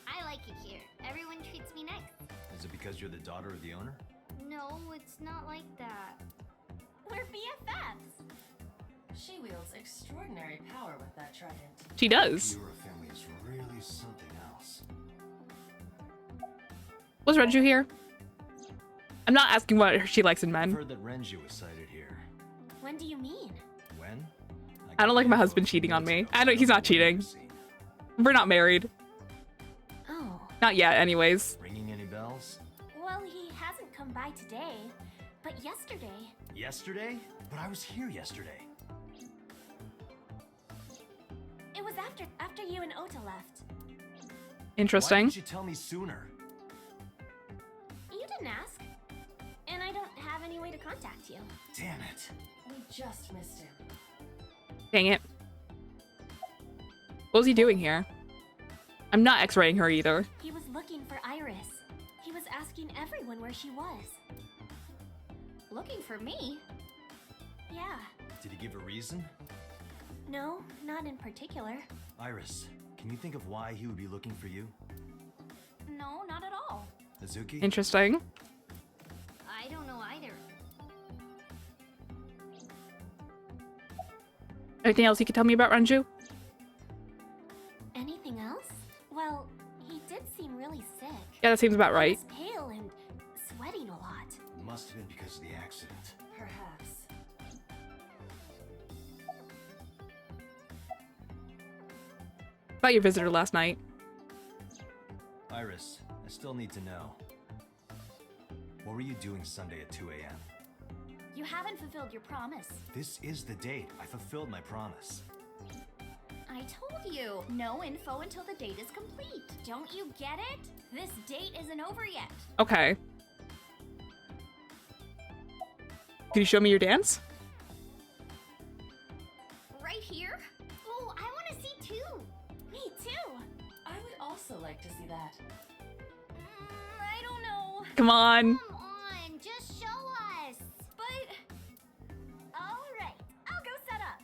I like it here. Everyone treats me nice. Is it because you're the daughter of the owner? No, it's not like that. We're BFFs. She wields extraordinary power with that trident. She does. Your family is really something else. Was Renju here? I'm not asking what she likes in I've men. heard that Renju was sighted here. When do you mean? When? I don't like my got husband info cheating on me. minutes ago, I know so he's not what cheating. I've seen. We're not married. Oh. Not yet, anyways. Ringing any bells? Well, he hasn't come by today, but yesterday. Yesterday? But I was here yesterday. It was after you and Ota left. Why Interesting. didn't you tell me sooner? You didn't ask. And I don't have any way to contact you. Damn it. We just missed him. Dang it. What was he doing here? I'm not x-raying her either. He was looking for Iris. He was asking everyone where she was. Looking for me? Yeah. Did he give a reason? No, not in particular. Iris, can you think of why he would be looking for you? No, not at all. Azuki? Interesting. I don't know either. Anything else you could tell me about Renju? Anything else? Well, he did seem really sick. Yeah, that seems about right. He was pale and sweating a lot. Must have been because of the accident. Perhaps. About your visitor last night. Iris, I still need to know. What were you doing Sunday at 2 a.m.? You haven't fulfilled your promise. This is the date. I fulfilled my promise. I told you, no info until the date is complete. Don't you get it? This date isn't over yet. Okay. Can you show me your dance? Right here? Oh, I want to see too. Me too. I would also like to see that. I don't know. Come on. Come on, just show us. But... Alright, I'll go set up.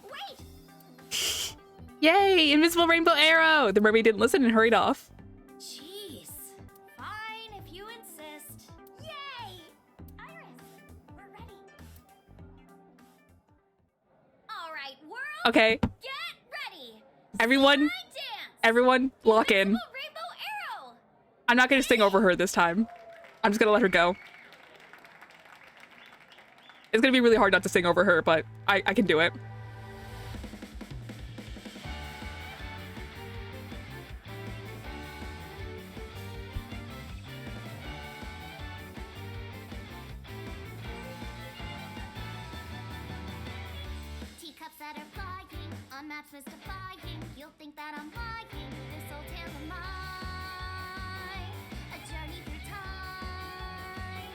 Wait! Yay! Invisible rainbow arrow! The mermaid didn't listen and hurried off. Jeez. Fine, if you insist. Yay! Iris, we're ready. Alright, world, Okay, get ready! everyone, My dance! everyone, lock in. Invisible rainbow arrow! I'm not gonna sing over her this time. I'm just gonna let her go. It's gonna be really hard not to sing over her, but I can do it. that's mystifying. You'll think that I'm lying. This old tale of mine, a journey through time.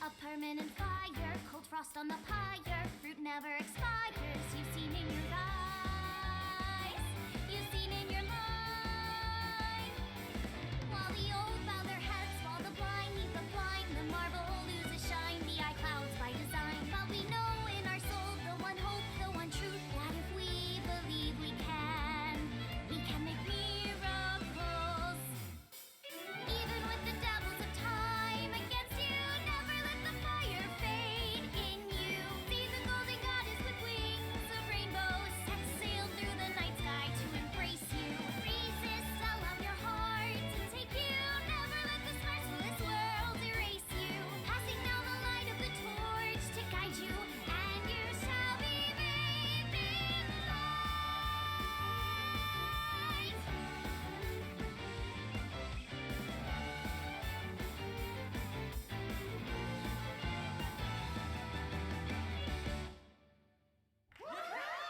A permanent fire, cold frost on the pyre. Fruit never expires. You've seen in your eyes. You've seen in your mind. While the old bow their heads, while the blind meet the blind, the marble loses shine. The eye clouds by design. But we know in our soul the one hope, the one truth, that if we believe we can make miracles. Even with the devils of time against you, never let the fire fade in you. See the golden goddess with wings of rainbows set sail through the night sky to embrace you. Resist, allow your heart to take you. Never let this merciless world erase you. Passing down the light of the torch to guide you, and you shall be bathed in light.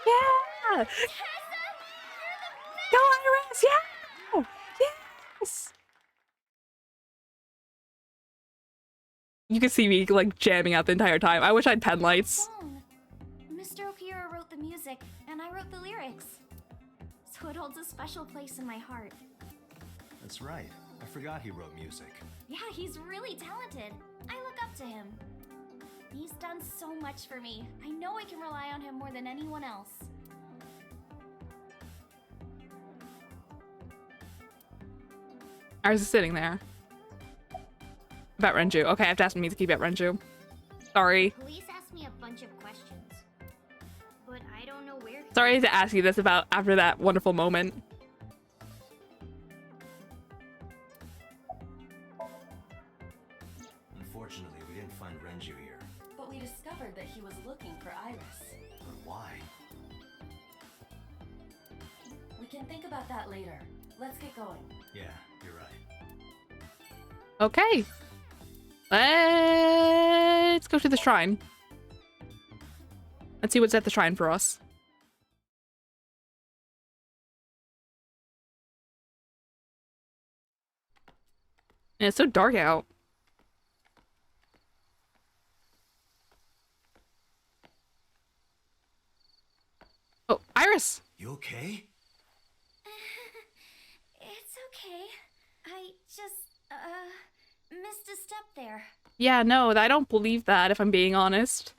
Yeah! Go, Iris! Yeah! Yes! You can see me like jamming out the entire time. I wish I had pen lights. Song. Mr. Okira wrote the music, and I wrote the lyrics. So it holds a special place in my heart. That's right. I forgot he wrote music. Yeah, he's really talented. I look up to him. He's done so much for me. I know I can rely on him more than anyone else. Iris is sitting there. About Renju. Okay, I have to ask Mizuki about Renju. Sorry. Police asked me a bunch of questions, but I don't know where. Sorry to ask you this about after that wonderful moment. Unfortunately, we didn't find Renju here. But we discovered that he was looking for Iris. But why? We can think about that later. Let's get going. Yeah, you're right. Okay. Let's go to the shrine. Let's see what's at the shrine for us. And it's so dark out. Oh, Iris! You okay? It's okay. I just, missed a step there. Yeah, no, I don't believe that, if I'm being honest.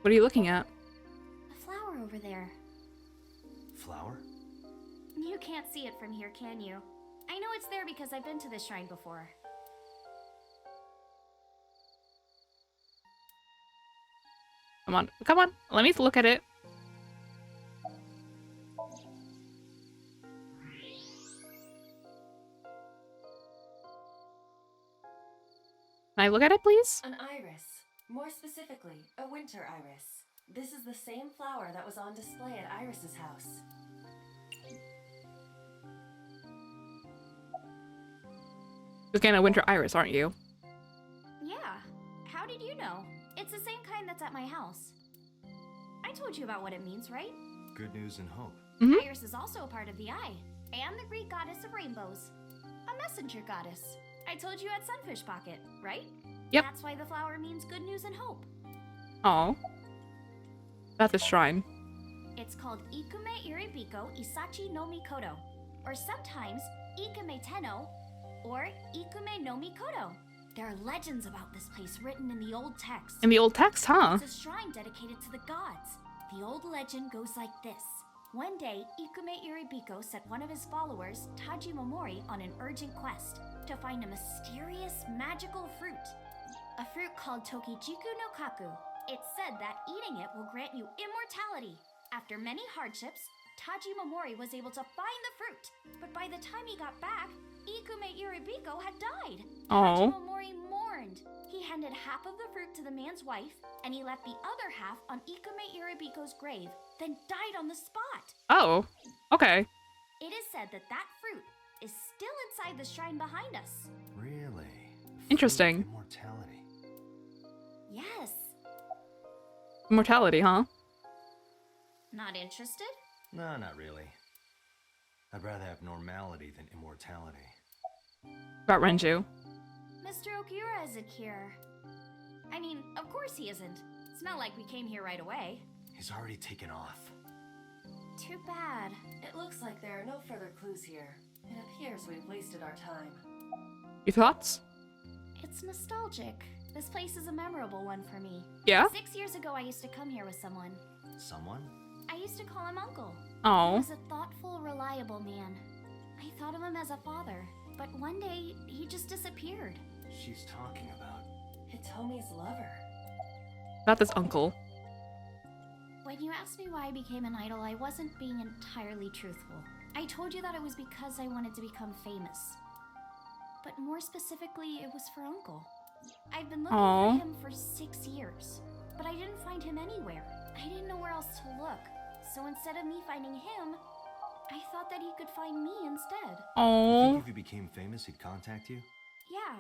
What are you looking at? A flower over there. Flower? You can't see it from here, can you? I know it's there because I've been to this shrine before. Come on, come on, let me look at it. Can I look at it, please? An iris. More specifically, a winter iris. This is the same flower that was on display at Iris's house. You're getting a winter iris, aren't you? Yeah. How did you know? It's the same kind that's at my house. I told you about what it means, right? Good news and hope. Mm-hmm. Iris is also a part of the eye, and the Greek goddess of rainbows. A messenger goddess. I told you at Sunfish Pocket, right? Yep. That's why the flower means good news and hope. Oh. About the shrine. It's called Ikume Iribiko Isachi no Mikoto, or sometimes Ikume Tenno, or Ikume no Mikoto. There are legends about this place written in the old text. In the old text, huh? It's a shrine dedicated to the gods. The old legend goes like this. One day, Ikume Iribiko sent one of his followers, Taji Momori, on an urgent quest to find a mysterious magical fruit. A fruit called Tokijiku no Kaku. It's said that eating it will grant you immortality. After many hardships, Taji Momori was able to find the fruit, but by the time he got back, Ikume Iribiko had died. Oh. Taji Momori mourned. He handed half of the fruit to the man's wife, and he left the other half on Ikume Iribiko's grave, then died on the spot. Oh. Okay. It is said that that fruit is still inside the shrine behind us. Really? Interesting. Immortality. Yes. Immortality, huh? Not interested? No, not really. I'd rather have normality than immortality. About Renju. Mr. Okura isn't here. I mean, of course he isn't. It's not like we came here right away. He's already taken off. Too bad. It looks like there are no further clues here. It appears we've wasted our time. Your thoughts? It's nostalgic. This place is a memorable one for me. Yeah? 6 years ago, I used to come here with someone. Someone? I used to call him Uncle. He Oh. was a thoughtful, reliable man. I thought of him as a father, but one day, he just disappeared. She's talking about... Hitomi's lover. Not this uncle. When you asked me why I became an idol, I wasn't being entirely truthful. I told you that it was because I wanted to become famous. But more specifically, it was for Uncle. I've been looking Aww. for him for 6 years, but I didn't find him anywhere. I didn't know where else to look. So instead of me finding him, I thought that he could find me instead. You Oh. think if you became famous, he'd contact you? Yeah.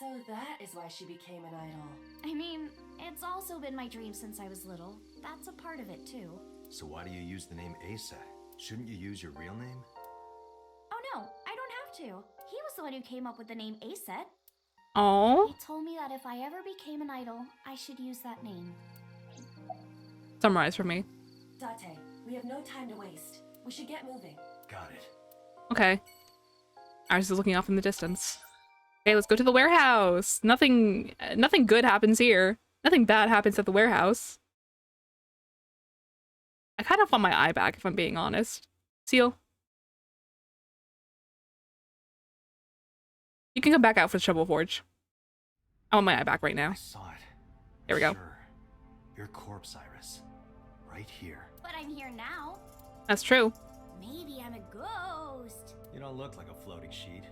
So that is why she became an idol. I mean, it's also been my dream since I was little. That's a part of it too. So why do you use the name Asa? Shouldn't you use your real name? Oh no, I don't have to. He was the one who came up with the name Aset. Oh. He told me that if I ever became an idol, I should use that name. Summarize for me. Date, we have no time to waste. We should get moving. Got it. Okay. Iris is looking off in the distance. Okay, let's go to the warehouse. Nothing good happens here. Nothing bad happens at the warehouse. I kind of want my eye back, if I'm being honest. Seal. You can come back out for the Shovel Forge. I want my eye back right now. I saw it. There we go. Sure. Your corpse, Iris. Right here. But I'm here now. That's true. Maybe I'm a ghost. You don't look like a floating sheet.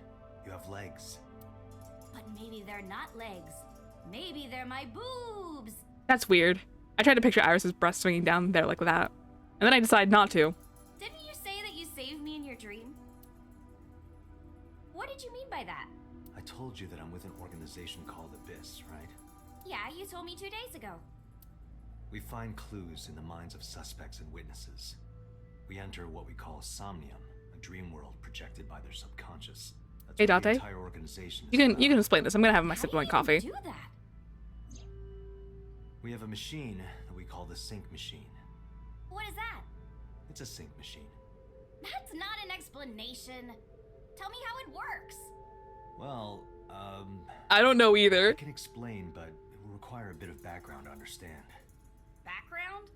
You have legs. But maybe they're not legs. Maybe they're my boobs. That's weird. I tried to picture Iris's breast swinging down there like that. And then I decided not to. Didn't you say that you saved me in your dream? What did you mean by that? I told you that I'm with an organization called Abyss, right? Yeah, you told me 2 days ago. We find clues in the minds of suspects and witnesses. We enter what we call Somnium, a dream world projected by their subconscious. That's Hey, what the Date. entire organization is You about. can explain this. I'm gonna have my How sip do of you my coffee. even do that? We have a machine that we call the sync machine. What is that? It's a sync machine. That's not an explanation. Tell me how it works. Well, I don't know I either. can explain, but it will require a bit of background to understand. Background?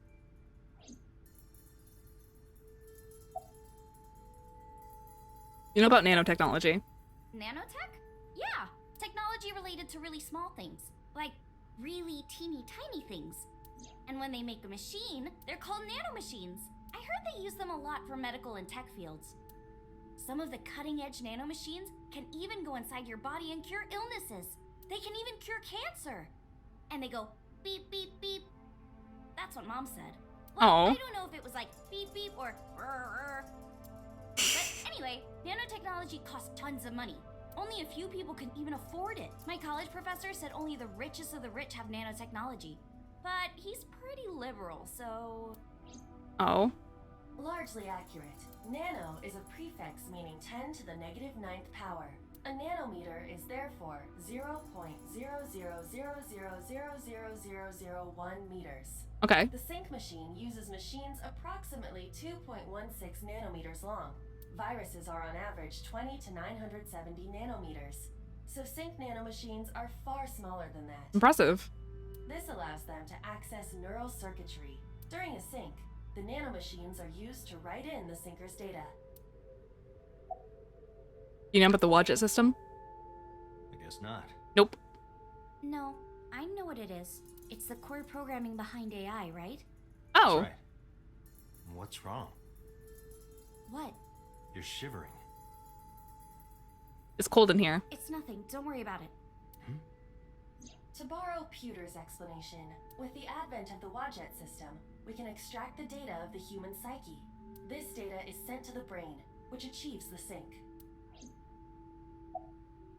You know about nanotechnology. Nanotech? Yeah, technology related to really small things. Like really teeny tiny things. And when they make a machine, they're called nanomachines. I heard they use them a lot for medical and tech fields. Some of the cutting edge nanomachines can even go inside your body and cure illnesses. They can even cure cancer. And they go beep, beep, beep. That's what Mom said. Well, Aw. I don't know if it was like beep, beep or rrr. But anyway, nanotechnology costs tons of money. Only a few people can even afford it. My college professor said only the richest of the rich have nanotechnology. But he's pretty liberal, so... Oh. Largely accurate. Nano is a prefix meaning 10 to the negative 9th power. A nanometer is therefore 0.0000000001 meters. Okay. The sync machine uses machines approximately 2.16 nanometers long. Viruses are on average 20 to 970 nanometers. So sync nanomachines are far smaller than that. Impressive. This allows them to access neural circuitry. During a sync, the nanomachines are used to write in the syncer's data. You know about the Wadjet system? I guess not. Nope. No, I know what it is. It's the core programming behind AI, right? Oh. That's right. What's wrong? What? You're shivering. It's cold in here. It's nothing. Don't worry about it. To borrow Pewter's explanation, with the advent of the Wadjet system, we can extract the data of the human psyche. This data is sent to the brain, which achieves the sync.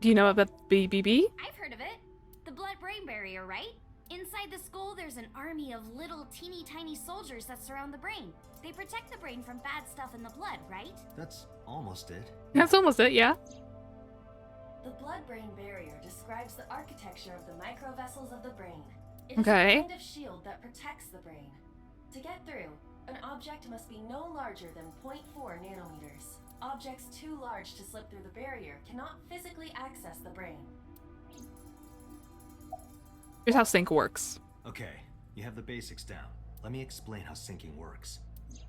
Do you know about BBB? I've heard of it. The blood-brain barrier, right? Inside the skull, there's an army of little teeny tiny soldiers that surround the brain. They protect the brain from bad stuff in the blood, right? That's almost it. That's almost it, yeah. The blood-brain barrier describes the architecture of the microvessels of the brain. It is Okay. a kind of shield that protects the brain. To get through, an object must be no larger than 0.4 nanometers. Objects too large to slip through the barrier cannot physically access the brain. Here's how sync works. Okay, you have the basics down. Let me explain how syncing works.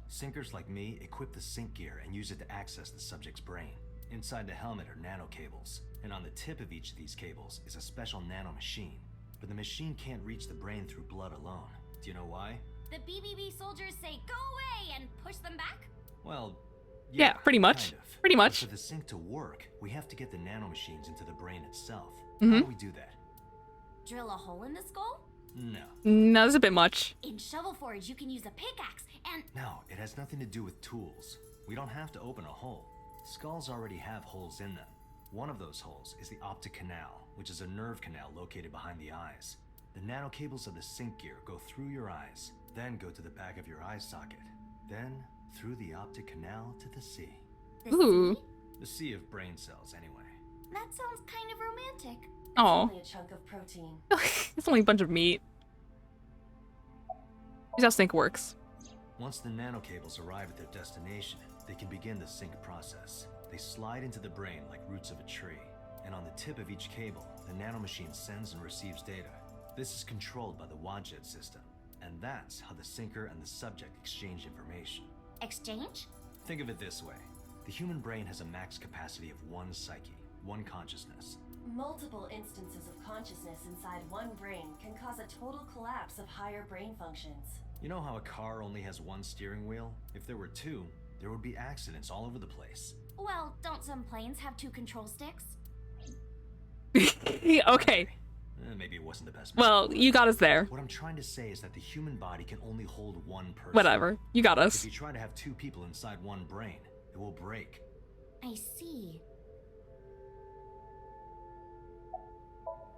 Syncers like me equip the sync gear and use it to access the subject's brain. Inside the helmet are nano cables, and on the tip of each of these cables is a special nano machine. But the machine can't reach the brain through blood alone. Do you know why? The BBB soldiers say go away and push them back? Well, Yeah, pretty much. kind of. Pretty But much. for the sync to work, we have to get the nano machines into the brain itself. Mhm. How do we do that? Drill a hole in the skull? No. No, that's a bit much. In Shovel Forge, you can use a pickaxe and... No, it has nothing to do with tools. We don't have to open a hole. Skulls already have holes in them. One of those holes is the optic canal, which is a nerve canal located behind the eyes. The nano cables of the sync gear go through your eyes, then go to the back of your eye socket, then through the optic canal to the sea. The Ooh. sea? The sea of brain cells, anyway. That sounds kind of romantic. Oh. Only a chunk of protein. It's only a bunch of meat. Here's how sync works. Once the nano cables arrive at their destination, they can begin the sync process. They slide into the brain like roots of a tree, and on the tip of each cable, the nanomachine sends and receives data. This is controlled by the Wadjet system, and that's how the syncer and the subject exchange information. Exchange? Think of it this way. The human brain has a max capacity of one psyche, one consciousness. Multiple instances of consciousness inside one brain can cause a total collapse of higher brain functions. You know how a car only has one steering wheel? If there were two, there would be accidents all over the place. Well, don't some planes have 2 control sticks? Okay. Maybe it wasn't the best. Well, you got us there. What I'm trying to say is that the human body can only hold one person. Whatever. You got If us. you try to have 2 people inside one brain, it will break. I see.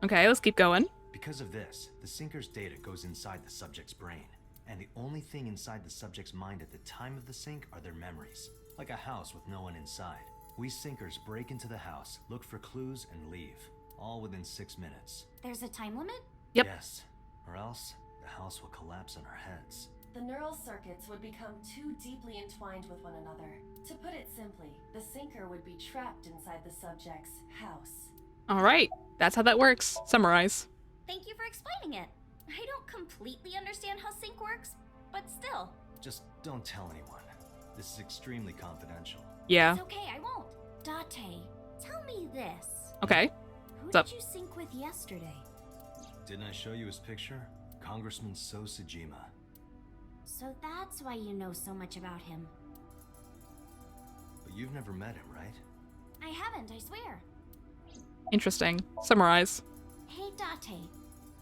Okay, let's keep going. Because of this, the syncer's data goes inside the subject's brain. And the only thing inside the subject's mind at the time of the sync are their memories. Like a house with no one inside. We syncers break into the house, look for clues, and leave. All within 6 minutes. There's a time limit? Yep. Yes. Or else, the house will collapse on our heads. The neural circuits would become too deeply entwined with one another. To put it simply, the syncer would be trapped inside the subject's house. All right. That's how that works. Summarize. Thank you for explaining it. I don't completely understand how sync works, but still. Just don't tell anyone. This is extremely confidential. Yeah. It's okay, I won't. Date, tell me this. Okay. Who What's up? did you sync with yesterday? Didn't I show you his picture? Congressman So Sejima. So that's why you know so much about him. But you've never met him, right? I haven't, I swear. Interesting. Summarize. Hey, Date,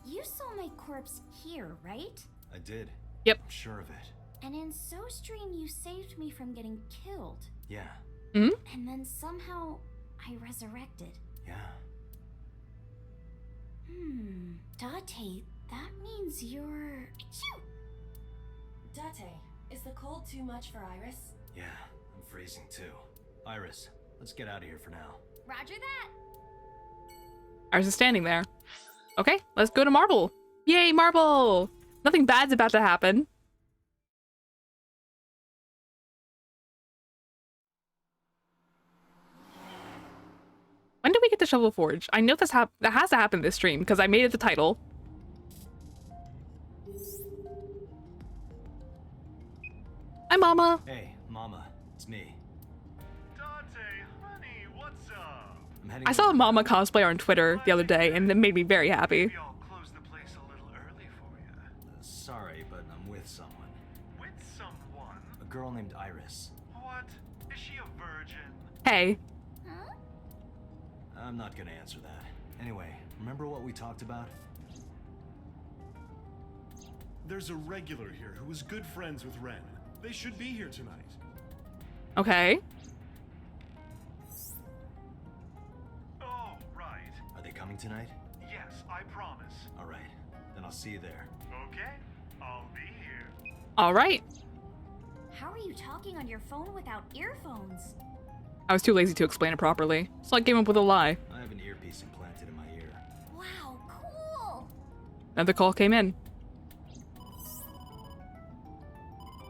you saw my corpse here, right? I did. Yep. I'm sure of it. And in SoStream, you saved me from getting killed. Yeah. Hmm? And then somehow, I resurrected. Yeah. Date, that means you're... Achoo! Date, is the cold too much for Iris? Yeah, I'm freezing too. Iris, let's get out of here for now. Roger that! Iris is standing there. Okay, let's go to Marble. Yay, Marble! Nothing bad's about to happen. When did we get to Shovel Forge? I know that has to happen this stream because I made it the title. Hi, Mama. Hey, Mama, it's me. Dante, honey, what's up? I'm heading I saw a over- Mama cosplay on Twitter the other day, and it made me very happy. Maybe I'll close the place a little early for you. Sorry, but I'm with someone. With someone? A girl named Iris. What? Is she a virgin? Hey. Huh? I'm not gonna answer that. Anyway, remember what we talked about? There's a regular here who is good friends with Ren. They should be here tonight. Okay. Oh, right. tonight? Yes, I promise. All right, then I'll see you there. Okay, I'll be here. All right. How are you talking on your phone without earphones? I was too lazy to explain it properly, so I came up with a lie. I have an earpiece implanted in my ear. Wow, cool! Another call came in.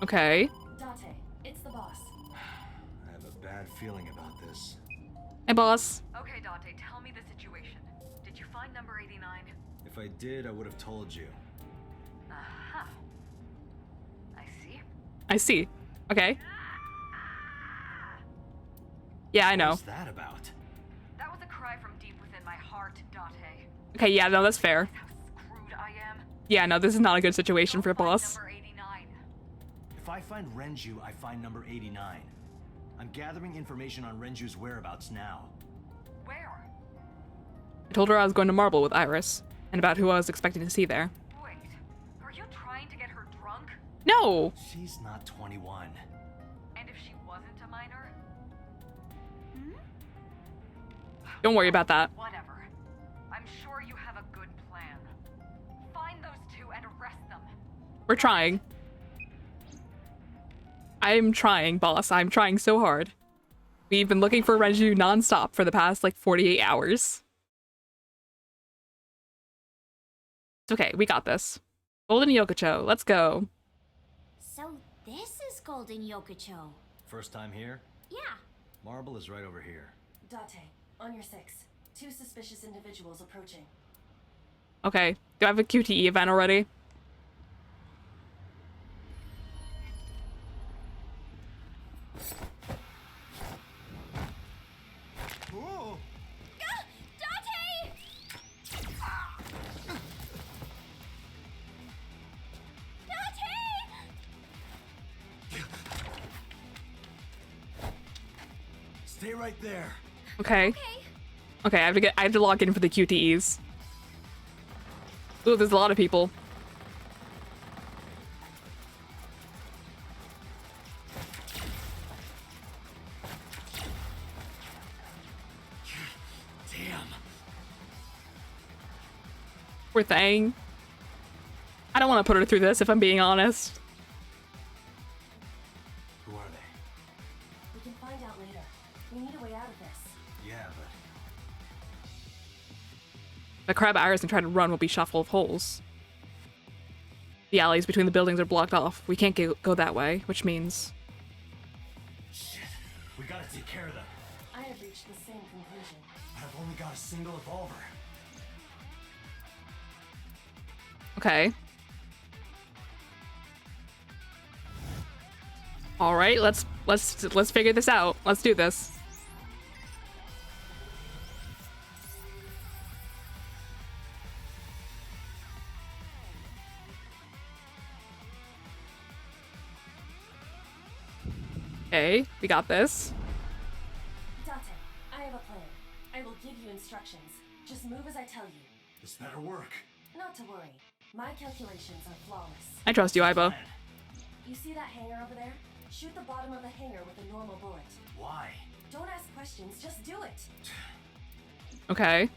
Okay. Date, it's the boss. I have a bad feeling about this. Hey, boss. Okay, Dante, tell me the situation. Did you find number 89? If I did, I would have told you. Uh-huh. I see. I see. Okay. Yeah, I know. What's that about? That was a cry from deep within my heart, Dante. Okay, yeah, no, that's fair. How screwed I am. Yeah, no, this is not a good situation for a boss. Number 89. If I find Renju, I find number 89. I'm gathering information on Renju's whereabouts now. Where? I told her I was going to Marble with Iris, and about who I was expecting to see there. Wait, are you trying to get her drunk? No! She's not 21. And if she wasn't a minor? Don't worry about that. Whatever. I'm sure you have a good plan. Find those two and arrest them. We're trying. I'm trying, boss. I'm trying so hard. We've been looking for Renju non-stop for the past, like, 48 hours. It's okay, we got this. Golden Yokocho, let's go. So this is Golden Yokocho. First time here? Yeah. Marble is right over here. Date, on your 6. 2 suspicious individuals approaching. Okay, do I have a QTE event already? Whoa! Dante! Dante! Stay right there. Okay. Okay, I have to log in for the QTEs. Ooh, there's a lot of people. Damn. Poor thing. I don't want to put her through this, if I'm being honest. Who are they? We can find out later. We need a way out of this. Yeah, but The crab Iris and try to run will be shot full of holes. The alleys between the buildings are blocked off. We can't go that way, which means... shit. We gotta take care of them. I have reached the same conclusion. But I've only got a single revolver. Okay. All right, let's figure this out. Let's do this. Okay, we got this. Date, I have a plan. I will give you instructions. Just move as I tell you. This better work. Not to worry. My calculations are flawless. I trust you, Aiba. You see that hangar over there? Shoot the bottom of the hangar with a normal bullet. Why? Don't ask questions, just do it. Okay.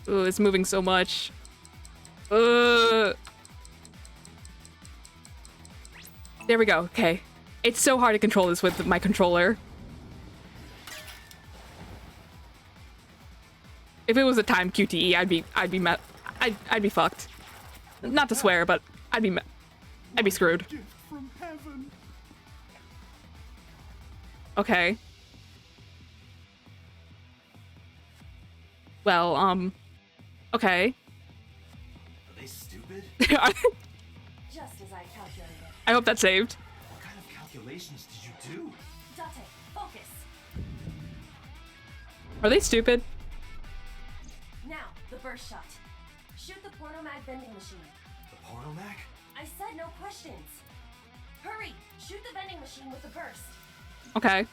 Ooh, it's moving so much. There we go. Okay. It's so hard to control this with my controller. If it was a timed QTE, I'd be fucked. Not to swear, but I'd be screwed. Gift from heaven. Okay. Well, okay. Are they stupid? Just as I calculated. I hope that's saved. What kind of calculations did you do? Date, focus. Are they stupid? Now, the burst shot. Shoot the pornomag vending machine. The pornomag? I said no questions. Hurry! Shoot the vending machine with the burst. Okay.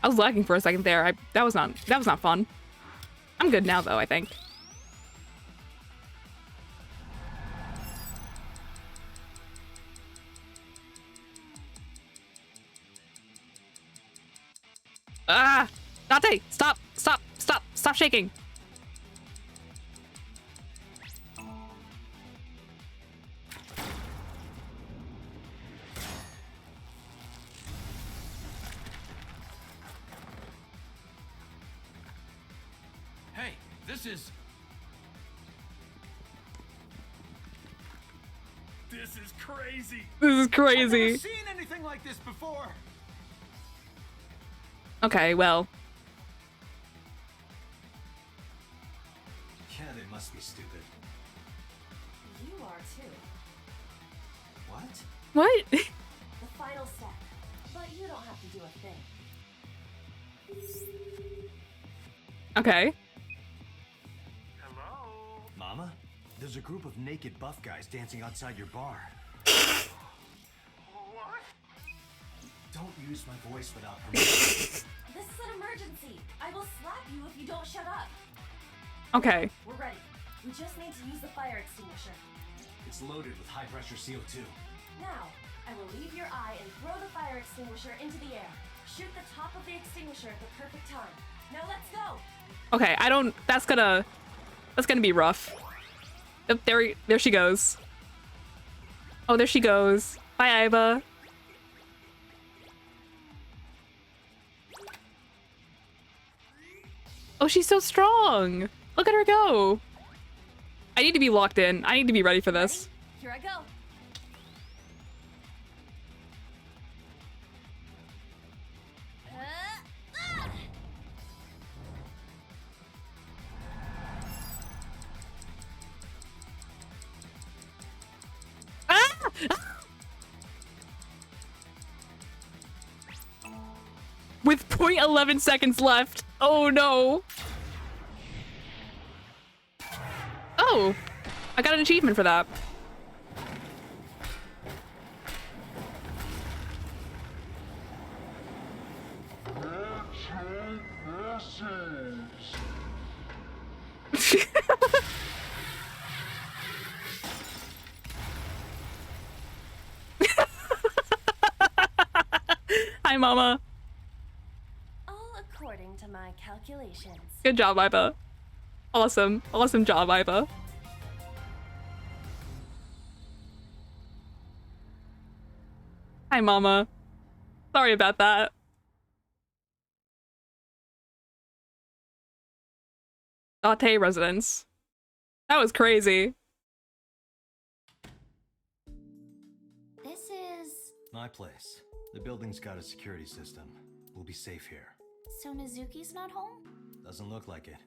I was lagging for a second there. That was not fun. I'm good now though, I think. Ah! Dante! Stop! Stop! Stop! Stop shaking! Hey, this is... This is crazy. This is I've never crazy. seen anything like this before. Okay, well. Yeah, they must be stupid. You are too. What? What? The final step. But you don't have to do a thing. Okay. Hello? Mama? There's a group of naked buff guys dancing outside your bar. What? Don't use my voice without permission. This is an emergency. I will slap you if you don't shut up. Okay. We're ready. We just need to use the fire extinguisher. It's loaded with high-pressure CO2. Now, I will leave your eye and throw the fire extinguisher into the air. Shoot the top of the extinguisher at the perfect time. Now let's go. Okay, I don't... That's gonna be rough. Oh, there she goes. Oh, there she goes. Bye, Iva. Oh, she's so strong. Look at her go. I need to be locked in. I need to be ready for this. Here I go. Ah! With 0.11 seconds left. Oh no. Oh, I got an achievement for that. Hi, Mama. All according to my calculations. Good job, Iva. Awesome. Awesome job, Iva. Hi, Mama. Sorry about that. Date residence. That was crazy. This is... My place. The building's got a security system. We'll be safe here. So Mizuki's not home? Doesn't look like it.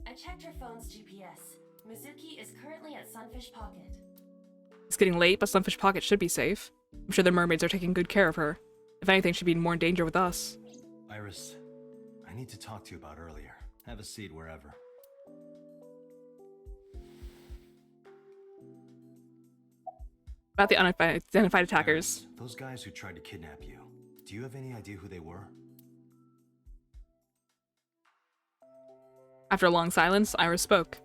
I checked her phone's GPS. Mizuki is currently at Sunfish Pocket. It's getting late, but Sunfish Pocket should be safe. I'm sure the mermaids are taking good care of her. If anything, she'd be more in danger with us. Iris, I need to talk to you about earlier. Have a seat wherever. About the unidentified attackers. Iris, those guys who tried to kidnap you, do you have any idea who they were? After a long silence, Iris spoke.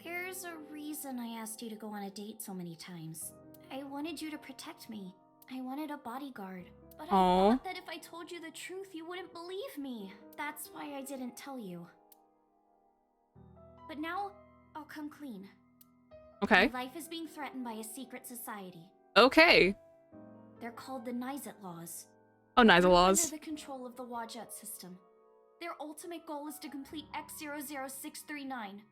There's a reason I asked you to go on a date so many times. I wanted you to protect me. I wanted a bodyguard. But I thought that if I told you the truth, you wouldn't believe me. That's why I didn't tell you. But now, I'll come clean. Okay. My life is being threatened by a secret society. Okay. They're called the Nizet Laws. Oh, Nizet They're Laws. under the control of the Wadjet system. Their ultimate goal is to complete X00639.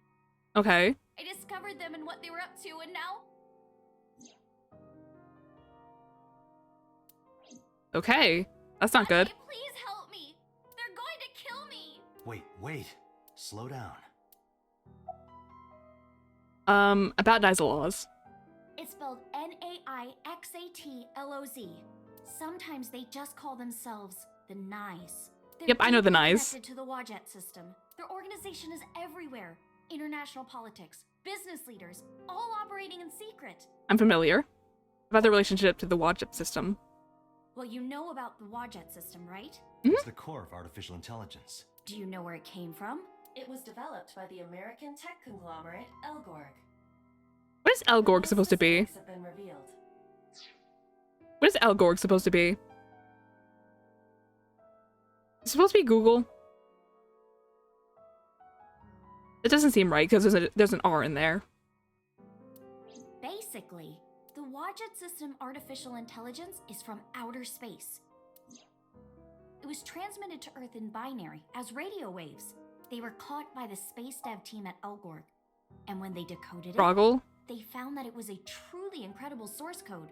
Okay. I discovered them and what they were up to, and now... Okay. That's not good. Please help me! They're going to kill me! Wait. Slow down. About Nizet Laws. It's spelled Naixatloz. Sometimes they just call themselves the Nyes. Yep, I know the Nyes. Connected to the Wadjet system. Their organization is everywhere. International politics, business leaders, all operating in secret. I'm familiar. About the relationship to the Wadjet system. Well, you know about the Wadjet system, right? It's the core of artificial intelligence. Do you know where it came from? It was developed by the American tech conglomerate Elgorg. What is Elgorg supposed to be? Have been revealed. What is Elgorg supposed to be? It's supposed to be Google. It doesn't seem right because there's an R in there. Basically, the Wadjet system artificial intelligence is from outer space. It was transmitted to Earth in binary as radio waves. They were caught by the space dev team at Elgorg. And when they decoded Froggle? they found that it was a truly incredible source code.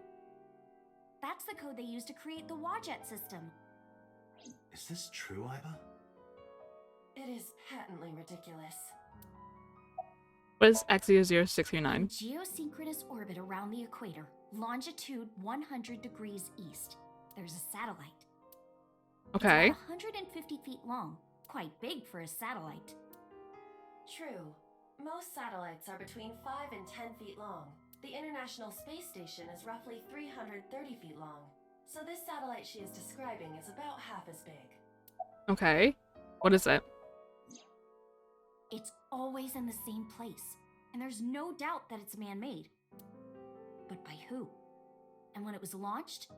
That's the code they used to create the Wadjet system. Is this true, Iva? It is patently ridiculous. What is X00639? Geosynchronous orbit around the equator, longitude 100 degrees east. There's a satellite. Okay. It's about 150 feet long, quite big for a satellite. True. Most satellites are between 5 and 10 feet long. The International Space Station is roughly 330 feet long. So this satellite she is describing is about half as big. Okay. What is it? It's always in the same place, and there's no doubt that it's man-made. But by who? And when it was launched,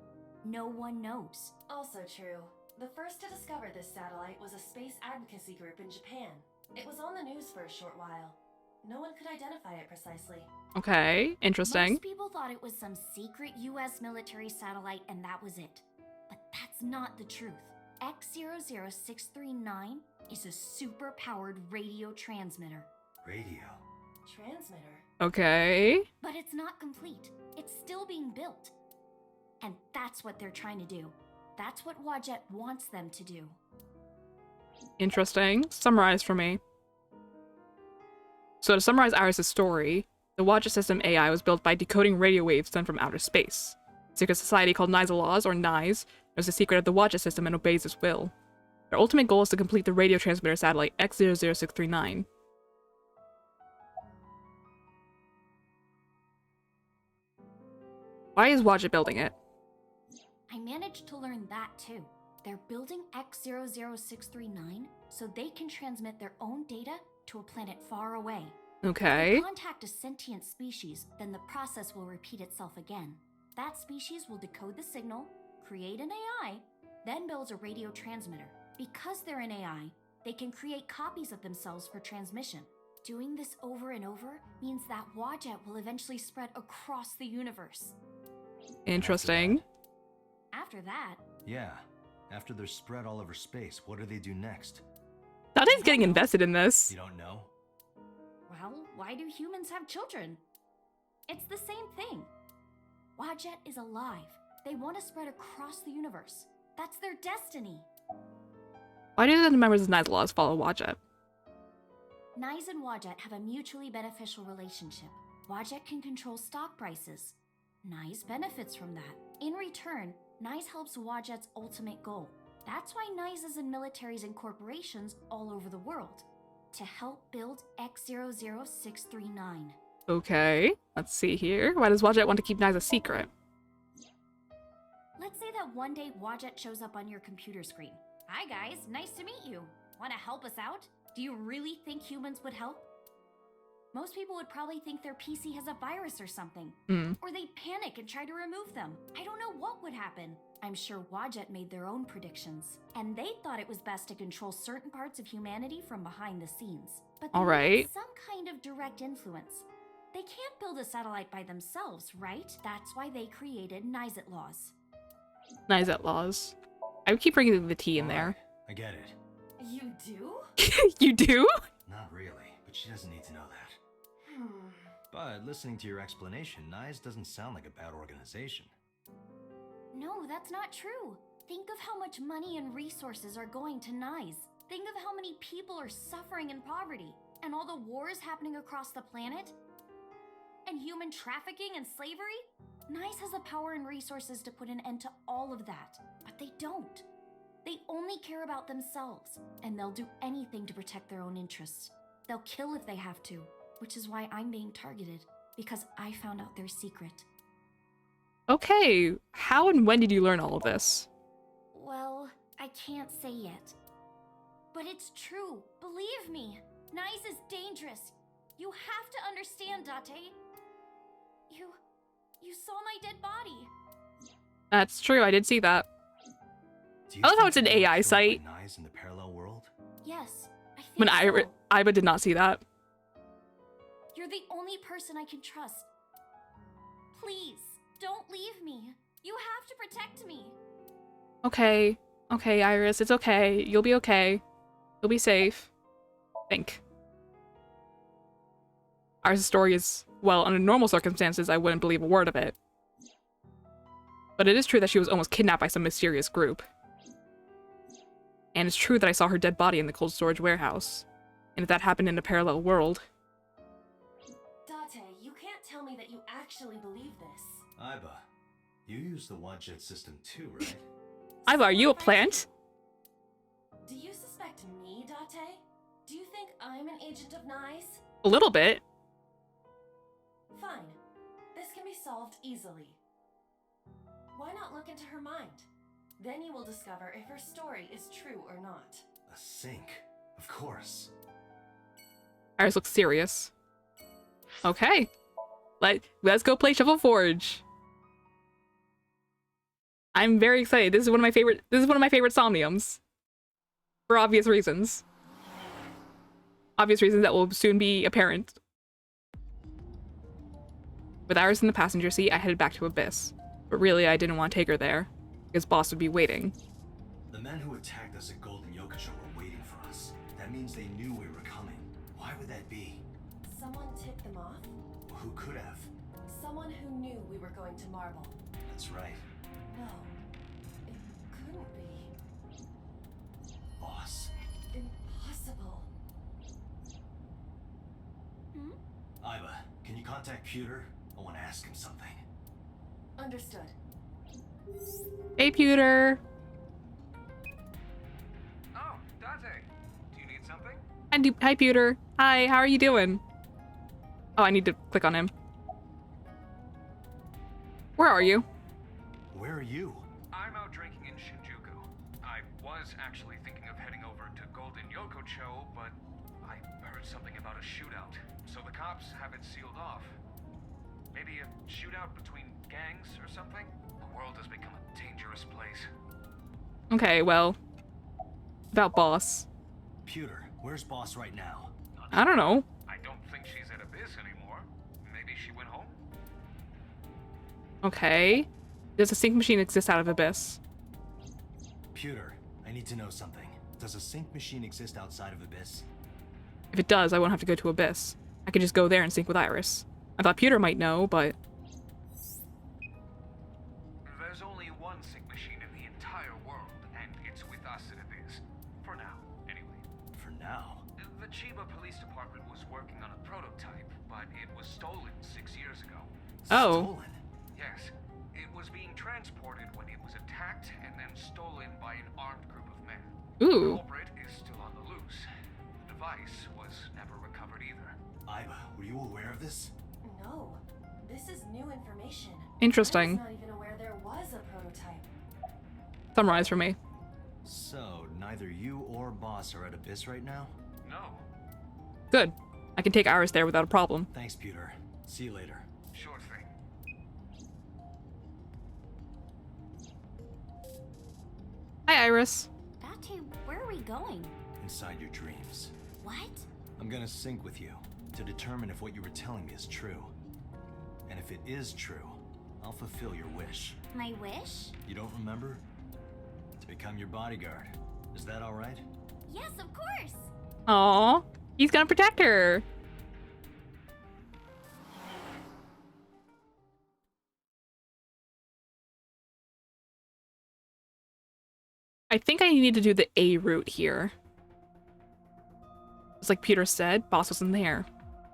no one knows. Also true. The first to discover this satellite was a space advocacy group in Japan. It was on the news for a short while. No one could identify it precisely. Okay, interesting. Most people thought it was some secret US military satellite and that was it. But that's not the truth. X00639 is a super-powered radio transmitter. Radio? Transmitter? Okay. But it's not complete. It's still being built. And that's what they're trying to do. That's what Wadjet wants them to do. Interesting. Summarize for me. So to summarize Iris' story, the Wadjet system AI was built by decoding radio waves sent from outer space. A secret society called Nyza Laws, or NIZE, knows the secret of the Wadjet system and obeys its will. Their ultimate goal is to complete the radio transmitter satellite X00639. Why is Wadjet building it? I managed to learn that too. They're building X00639 so they can transmit their own data to a planet far away. Okay. If they contact a sentient species, then the process will repeat itself again. That species will decode the signal, create an AI, then builds a radio transmitter. Because they're an AI, they can create copies of themselves for transmission. Doing this over and over means that Wadjet will eventually spread across the universe. Interesting. After that, Yeah. After they're spread all over space, what do they do next? Date's getting invested in this. You don't know? well, why do humans have children? It's the same thing. Wadjet is alive. They want to spread across the universe. That's their destiny. Why do the members of Nyza Laws follow Wadjet? Nyze and Wadjet have a mutually beneficial relationship. Wadjet can control stock prices. Nyze benefits from that. In return, Nyze helps Wadjet's ultimate goal. That's why Nyze is in militaries and corporations all over the world. To help build X00639. Okay, let's see here. Why does Wadjet want to keep Nyze a secret? Let's say that one day Wadjet shows up on your computer screen. Hi guys, nice to meet you. Want to help us out? Do you really think humans would help? Most people would probably think their PC has a virus or something. Or they'd panic and try to remove them. I don't know what would happen. I'm sure Wadjet made their own predictions. And they thought it was best to control certain parts of humanity from behind the scenes. But they need some kind of direct influence. They can't build a satellite by themselves, right? That's why they created Nyze Laws. Nyze Laws. I keep bringing the T in there. I get it. You do? You do? Not really, but she doesn't need to know that. But listening to your explanation, Nyze doesn't sound like a bad organization. No, that's not true. Think of how much money and resources are going to Nyze. Think of how many people are suffering in poverty, and all the wars happening across the planet, and human trafficking and slavery. Nyze has the power and resources to put an end to all of that, but they don't. They only care about themselves, and they'll do anything to protect their own interests. They'll kill if they have to, which is why I'm being targeted, because I found out their secret. Okay, how and when did you learn all of this? Well, I can't say yet. But it's true, believe me. Nyze is dangerous. You have to understand, Date. You saw my dead body. That's true, I did see that. Do you I love how think it's an you were AI killed by site. Knives in the parallel world? Yes, I think When so. Iba did not see that. You're the only person I can trust. Please, don't leave me. You have to protect me. Okay. Okay, Iris, it's okay. You'll be okay. You'll be safe. Think. Iris' story is, well, under normal circumstances, I wouldn't believe a word of it. But it is true that she was almost kidnapped by some mysterious group. And it's true that I saw her dead body in the cold storage warehouse. And if that happened in a parallel world... Date, you can't tell me that you actually believe this. Iba, you use the Wadjet system too, right? Iba, are you a plant? Do you suspect me, Date? Do you think I'm an agent of Nyes? A little bit. Fine. This can be solved easily. Why not look into her mind? Then you will discover if her story is true or not. A sink, of course. Iris looks serious. Okay. Let's go play Shovel Forge. I'm very excited. This is one of my favorite Somniums. For obvious reasons. Obvious reasons that will soon be apparent. With Iris in the passenger seat, I headed back to Abyss. But really, I didn't want to take her there, because Boss would be waiting. The men who attacked us at Golden Yokocho were waiting for us. That means they knew we were coming. Why would that be? Someone tipped them off? Who could have? Someone who knew we were going to Marble. That's right. No, it couldn't be. Boss. Impossible. Iba, can you contact Pewter? I want to ask him something. Understood. Hey, Pewter. Oh, Dante. Do you need something? Hi, Pewter. Hi, how are you doing? Oh, I need to click on him. Where are you? Where are you? I'm out drinking in Shinjuku. I was actually thinking of heading over to Golden Yokocho, but I heard something about a shootout, so the cops have it sealed off. Maybe a shootout between gangs or something? The world has become a dangerous place. Okay, well. About Boss. Pewter, where's Boss right now? I don't know. I don't think she's at Abyss anymore. Maybe she went home? Okay. Does a sync machine exist out of Abyss? Pewter, I need to know something. Does a sync machine exist outside of Abyss? If it does, I won't have to go to Abyss. I could just go there and sync with Iris. I thought Pewter might know, but... There's only one sync machine in the entire world, and it's with us at Abyss. For now, anyway. For now? The Chiba Police Department was working on a prototype, but it was stolen 6 years ago. Oh. Stolen? Yes. It was being transported when it was attacked and then stolen by an armed group of men. Ooh. The culprit is still on the loose. The device was never recovered either. Iba, were you aware of this? No, this is new information. Interesting. I was not even aware there was a prototype. Summarize for me. So, neither you or Boss are at Abyss right now? No. Good. I can take Iris there without a problem. Thanks, Pewter. See you later. Sure thing. Hi, Iris. Date, where are we going? Inside your dreams. What? I'm gonna sync with you to determine if what you were telling me is true. And if it is true, I'll fulfill your wish. My wish? You don't remember? To become your bodyguard. Is that alright? Yes, of course. Aw, he's gonna protect her. I think I need to do the A route here. Just like Peter said, Boss wasn't there.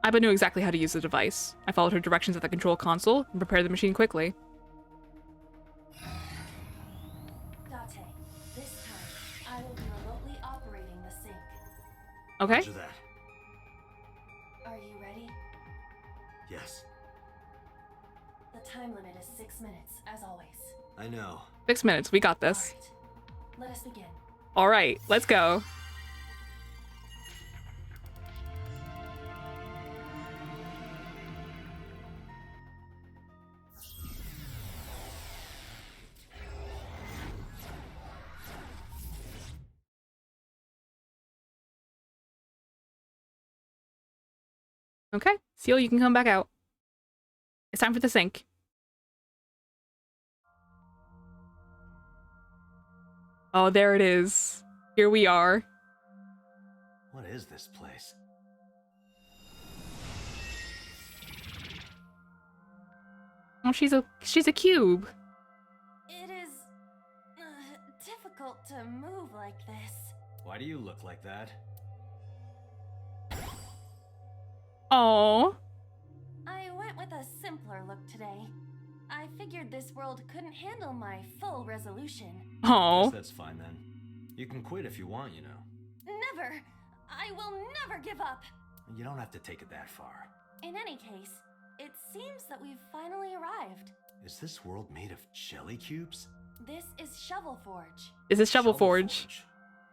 Iba knew exactly how to use the device. I followed her directions at the control console and prepared the machine quickly. Date, this time, I will be remotely operating the sync. Okay? Roger that. Are you ready? Yes. The time limit is 6 minutes, as always. I know. 6 minutes, we got this. Alright, let us begin. Alright, let's go. Okay, Seal, you can come back out. It's time for the sink. Oh, there it is. Here we are. What is this place? Oh, she's a cube. It is difficult to move like this. Why do you look like that? Oh. I went with a simpler look today. I figured this world couldn't handle my full resolution. Oh. Guess that's fine then. You can quit if you want, you know. Never! I will never give up! You don't have to take it that far. In any case, it seems that we've finally arrived. Is this world made of jelly cubes? This is Shovel Forge. This is Shovel Forge.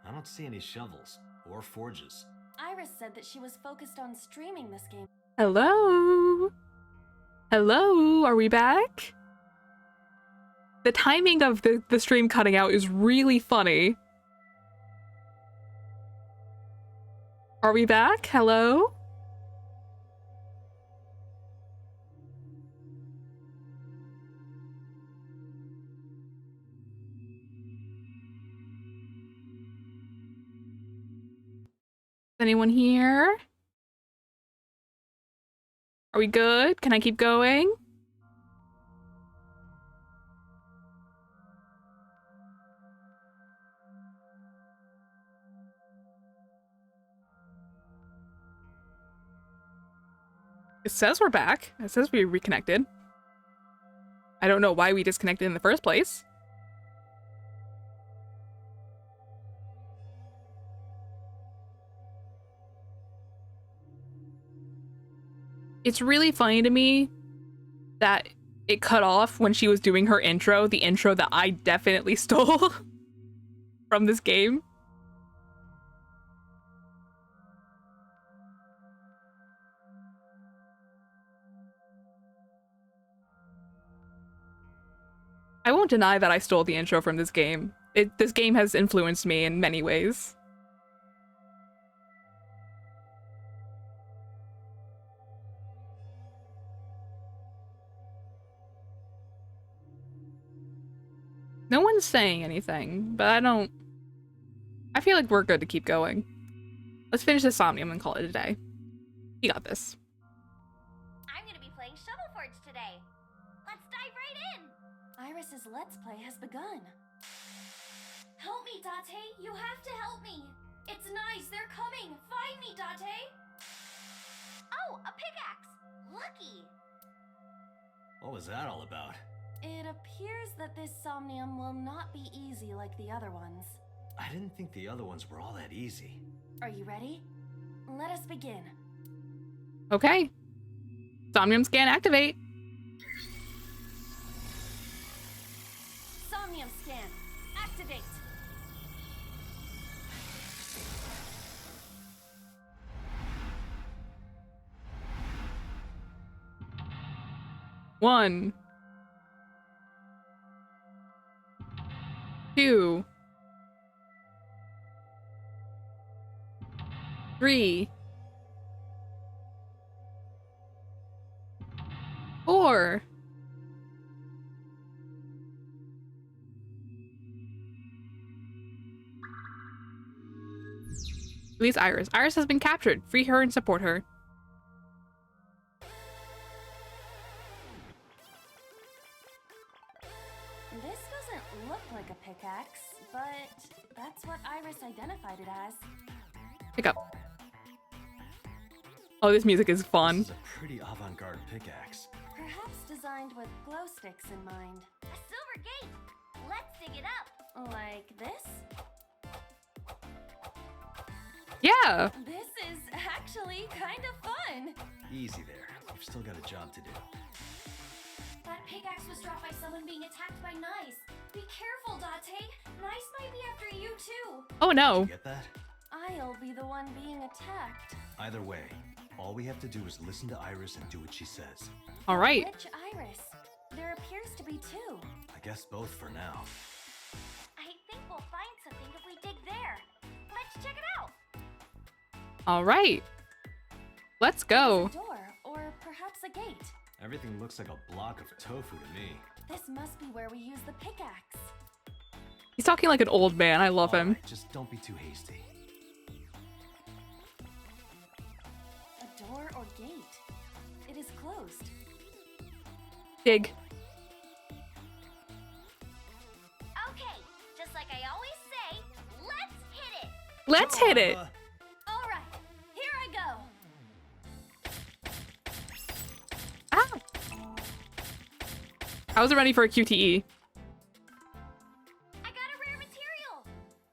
I don't see any shovels or forges. Iris said that she was focused on streaming this game. Hello? Hello? Are we back? The timing of the stream cutting out is really funny. Are we back? Hello? Anyone here? Are we good? Can I keep going? It says we're back. It says we reconnected. I don't know why we disconnected in the first place. It's really funny to me that it cut off when she was doing her intro, the intro that I definitely stole from this game. I won't deny that I stole the intro from this game. This game has influenced me in many ways. No one's saying anything, but I feel like we're good to keep going. Let's finish this Somnium and call it a day. You got this. I'm gonna be playing Shovel Forge today. Let's dive right in. Iris's Let's Play has begun. Help me, Date! You have to help me! It's nice, they're coming! Find me, Date! Oh, a pickaxe. Lucky. What was that all about? It appears that this Somnium will not be easy like the other ones. I didn't think the other ones were all that easy. Are you ready? Let us begin. Okay. Somnium scan activate. Somnium scan, activate! One. 2. 3. 4. Release Iris. Iris has been captured. Free her and support her. This doesn't look like a pickaxe, but that's what Iris identified it as. Pick up. Oh, this music is fun. This is a pretty avant-garde pickaxe. Perhaps designed with glow sticks in mind. A silver gate. Let's dig it up. Like this? Yeah. This is actually kind of fun. Easy there. You've still got a job to do. That pickaxe was dropped by someone being attacked by Nice. Be careful, Date. Nice might be after you too. Oh no. Get that? I'll be the one being attacked. Either way, all we have to do is listen to Iris and do what she says. All right. Which Iris? There appears to be two. I guess both for now. I think we'll find something if we dig there. Let's check it out. All right. Let's go. Door. unlocks a gate. Everything looks like a block of tofu to me. This must be where we use the pickaxe. He's talking like an old man. I love him. Alright, just don't be too hasty. A door or gate. It is closed. Dig. Okay, just like I always say, let's hit it. Let's hit it. All right, here I go. Ah. I wasn't ready for a QTE. I got a rare material.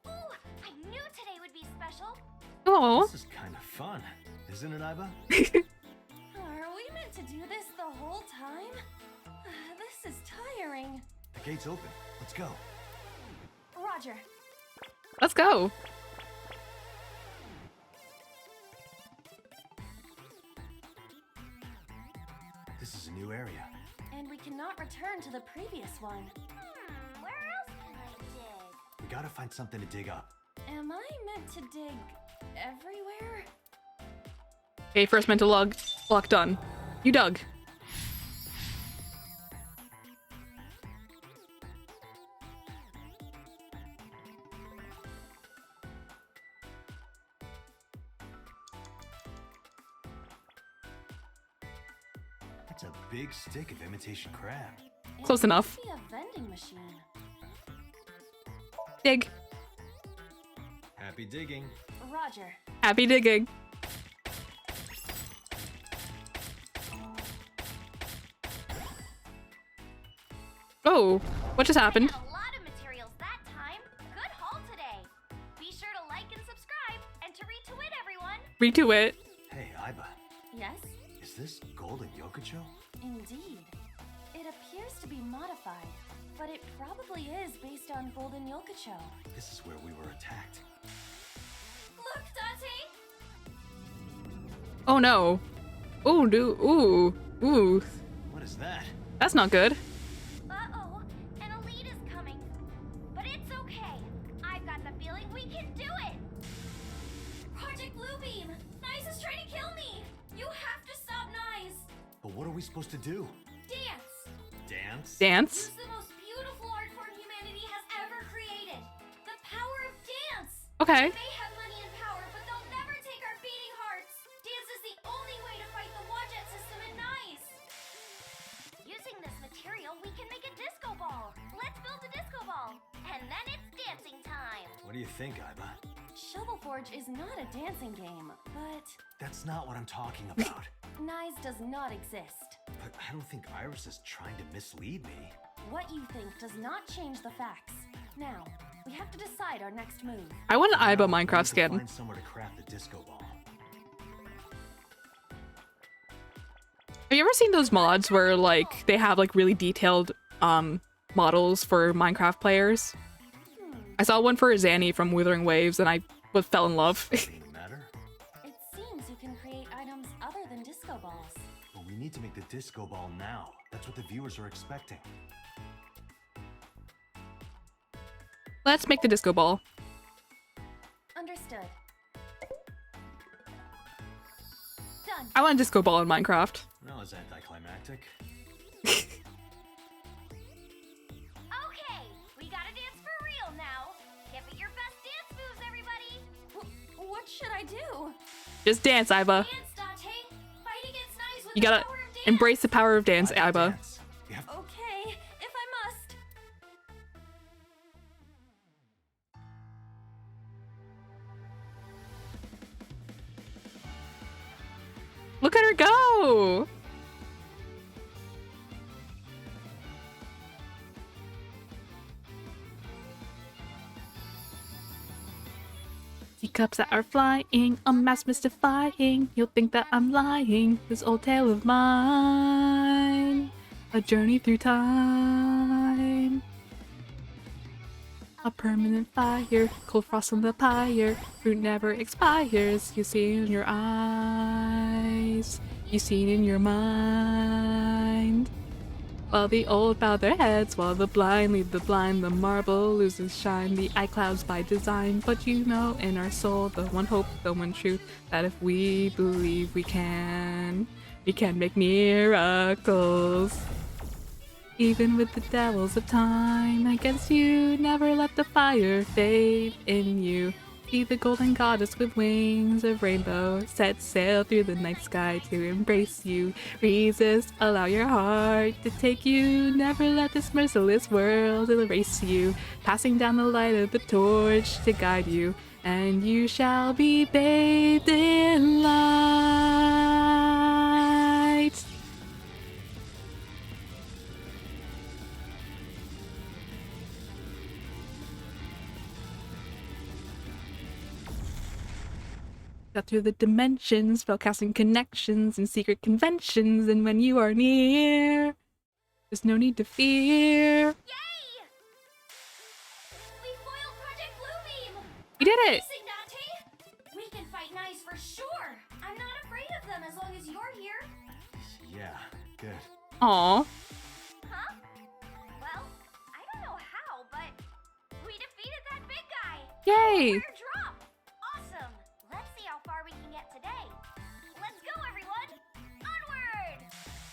Ooh, I knew today would be special. Oh. This is kind of fun, isn't it, Iba? Are we meant to do this the whole time? This is tiring. The gate's open. Let's go. Roger. Let's go. This is a new area. And we cannot return to the previous one. Where else can I dig? We gotta find something to dig up. Am I meant to dig everywhere? Okay, first mental log. Lock done. You dug. That's a big stick of imitation crab. Close It enough. must be a vending machine. Dig. Happy digging. Roger. Happy digging. Oh, what just happened? Got a lot of materials that time. Good haul today. Be sure to like and subscribe and to retweet everyone. Retweet. Hey, Iba. Yes? Is this Golden Yokocho? Indeed. It appears to be modified, but it probably is based on Golden Yokocho. This is where we were attacked. Look, Dante! Oh no. Oh, dude. Ooh. Ooh. What is that? That's not good. Uh-oh, an elite is coming. But it's okay. I've got the feeling we can do it. Project Bluebeam! Nyes is trying to kill me! You have to stop Nyes! But what are we supposed to do? Dance! Dance? Dance. It's the most beautiful art form humanity has ever created. The power of dance! Okay. We may have money and power, but they'll never take our beating hearts. Dance is the only way to fight the Wadjet system in Nyes. Using this material, we can make a disco ball. Let's build a disco ball. And then it's dancing time. What do you think, Iba? Shovel Forge is not a dancing game, but That's not what I'm talking about. Nyes does not exist. But I don't think Iris is trying to mislead me. What you think does not change the facts. Now, we have to decide our next move. I want an Iba Now, we Minecraft need to skin. Find somewhere to craft the disco ball. Have you ever seen those mods where like they have like really detailed models for Minecraft players? I saw one for Zanny from Withering Waves and I fell in love. Anything the matter? It seems you can create items other than disco balls. But we need to make the disco ball now. That's what the viewers are expecting. Let's make the disco ball. Understood. Done. I want a disco ball in Minecraft. That was anticlimactic. Okay, we gotta dance for real now. Give it your best dance moves, everybody. What should I do? Just dance, Iba. Dance, Dante. Fight against Nyes with You the gotta power of dance. embrace the power of dance, Iba. Dance. You have Okay, if I must. Look at her go! Teacups that are flying, a mass mystifying. You'll think that I'm lying. This old tale of mine, a journey through time. A permanent fire, cold frost on the pyre. Fruit never expires. You see it in your eyes. You see it in your mind. While the old bow their heads, while the blind lead the blind, the marble loses shine, the eye clouds by design. But you know in our soul, the one hope, the one truth, that if we believe we can, We can make miracles. Even with the devils of time against you, never let the fire fade in you. Be the golden goddess with wings of rainbow. Set sail through the night sky to embrace you. Resist, allow your heart to take you. Never let this merciless world erase you. Passing down the light of the torch to guide you. And you shall be bathed in light. Got through the dimensions, spellcasting connections and secret conventions, and when you are near, there's no need to fear. Yay! We foiled Project Bluebeam! You did it! Amazing, Dante! We can fight nice for sure! I'm not afraid of them as long as you're here. Yeah, good. Aw. Huh? Well, I don't know how, but we defeated that big guy! Yay! Rare drop! Awesome! Let's see how far we can get today. Let's go, everyone! Onward!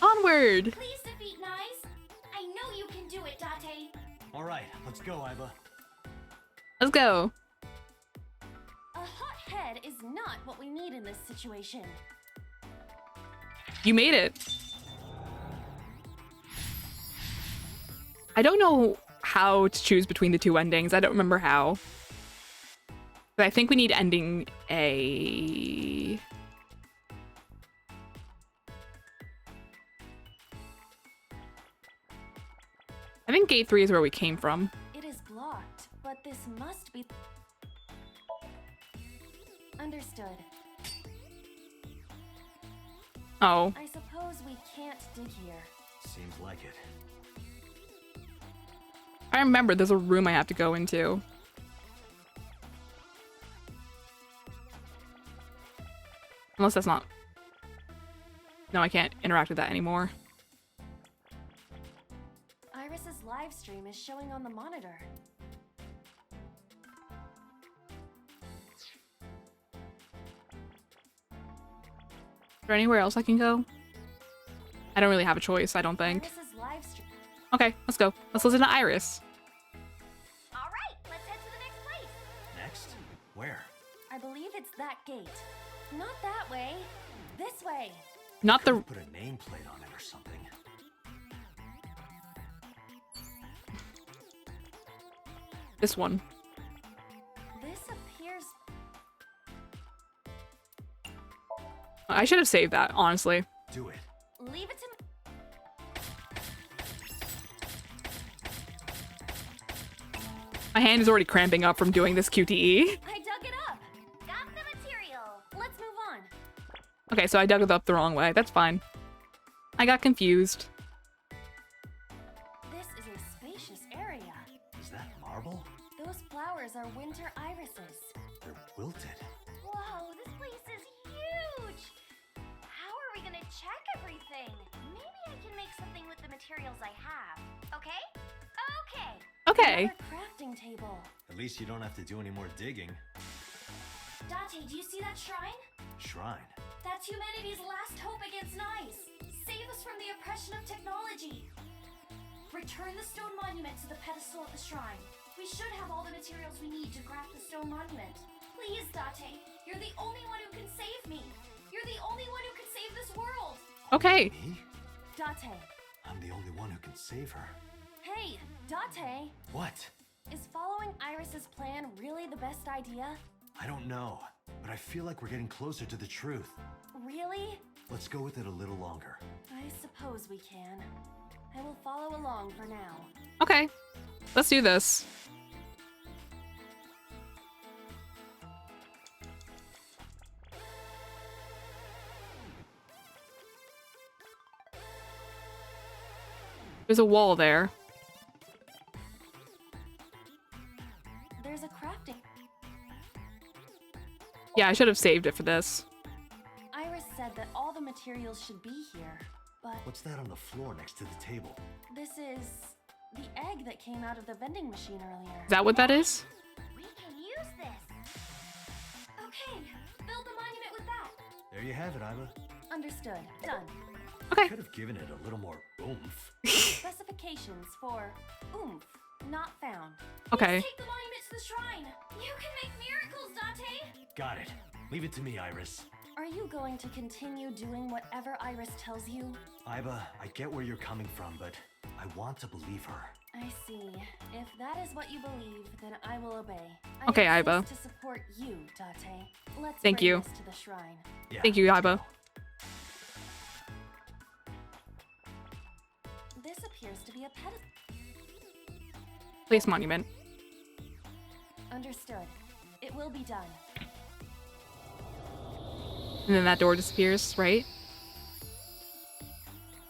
Onward! Please defeat Nice. I know you can do it, Date. All right, let's go, Iva. Let's go. A hot head is not what we need in this situation. You made it. I don't know how to choose between the two endings. I don't remember how. But I think we need ending A. I think gate 3 is where we came from. It is blocked, but this must be... Understood. Oh. I suppose we can't dig here. Seems like it. I remember there's a room I have to go into. Unless that's not... No, I can't interact with that anymore. Iris's live stream is showing on the monitor. Is there anywhere else I can go? I don't really have a choice, I don't think. Iris's live stream. Okay, let's go. Let's listen to Iris. All right, let's head to the next place. Next? Where? I believe it's that gate. Not that way. This way. Not the... Put a nameplate on it or something. This one. This appears... I should have saved that, honestly. Do it. Leave it to me. My hand is already cramping up from doing this QTE. I dug it up. Got the material. Let's move on. Okay, so I dug it up the wrong way. That's fine. I got confused. This is a spacious area. Is that marble? Those flowers are winter irises. They're wilted. Whoa, this place is huge. How are we gonna check everything? Maybe I can make something with the materials I have. Okay? Okay. Okay. Another crafting table. At least you don't have to do any more digging. Date, do you see that shrine? Shrine. That's humanity's last hope against Nice. Save us from the oppression of technology. Return the stone monument to the pedestal at the shrine. We should have all the materials we need to craft the stone monument. Please, Date, you're the only one who can save me. You're the only one who can save this world. Okay. Me? Date. I'm the only one who can save her. Hey, Date. What? Is following Iris's plan really the best idea? I don't know, but I feel like we're getting closer to the truth. Really? Let's go with it a little longer. I suppose we can. I will follow along for now. Okay. Let's do this. There's a wall there. There's a crafting. Yeah, I should have saved it for this. Iris said that all the materials should be here, but What's that on the floor next to the table? this is the egg that came out of the vending machine earlier. Is that what that is? We can use this. Okay, build the monument with that. There you have it, Iva. Understood. Done. Okay. Could have given it a little more oomph. Specifications for oomph not found. Okay. Take the monument to the shrine. You can make miracles, Dante. Got it. Leave it to me, Iris. Are you going to continue doing whatever Iris tells you? Iva, I get where you're coming from, but I want to believe her. I see. If that is what you believe, then I will obey. Okay, I Iva. exist to support you, Date. Let's Thank bring you. this to the shrine. Yeah, Thank you, let's Iva. go. This appears to be a pedestal. Place monument. Understood. It will be done. And then that door disappears, right?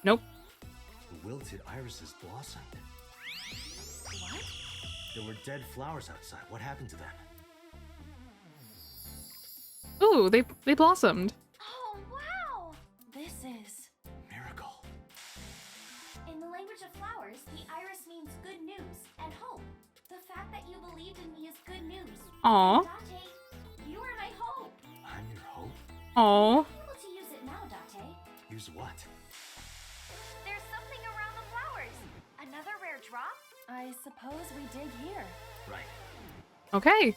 Nope. The wilted irises blossomed. What? There were dead flowers outside. What happened to them? Ooh, they blossomed. Oh, wow! This is... Miracle. In the language of flowers, the iris means good news and hope. The fact that you believed in me is good news. Aw. Dante, you are my hope. I'm your hope. Aw. You'll be able to use it now, Dante. Use what? There's something around the flowers. Another rare drop? I suppose we dig here. Right. Okay.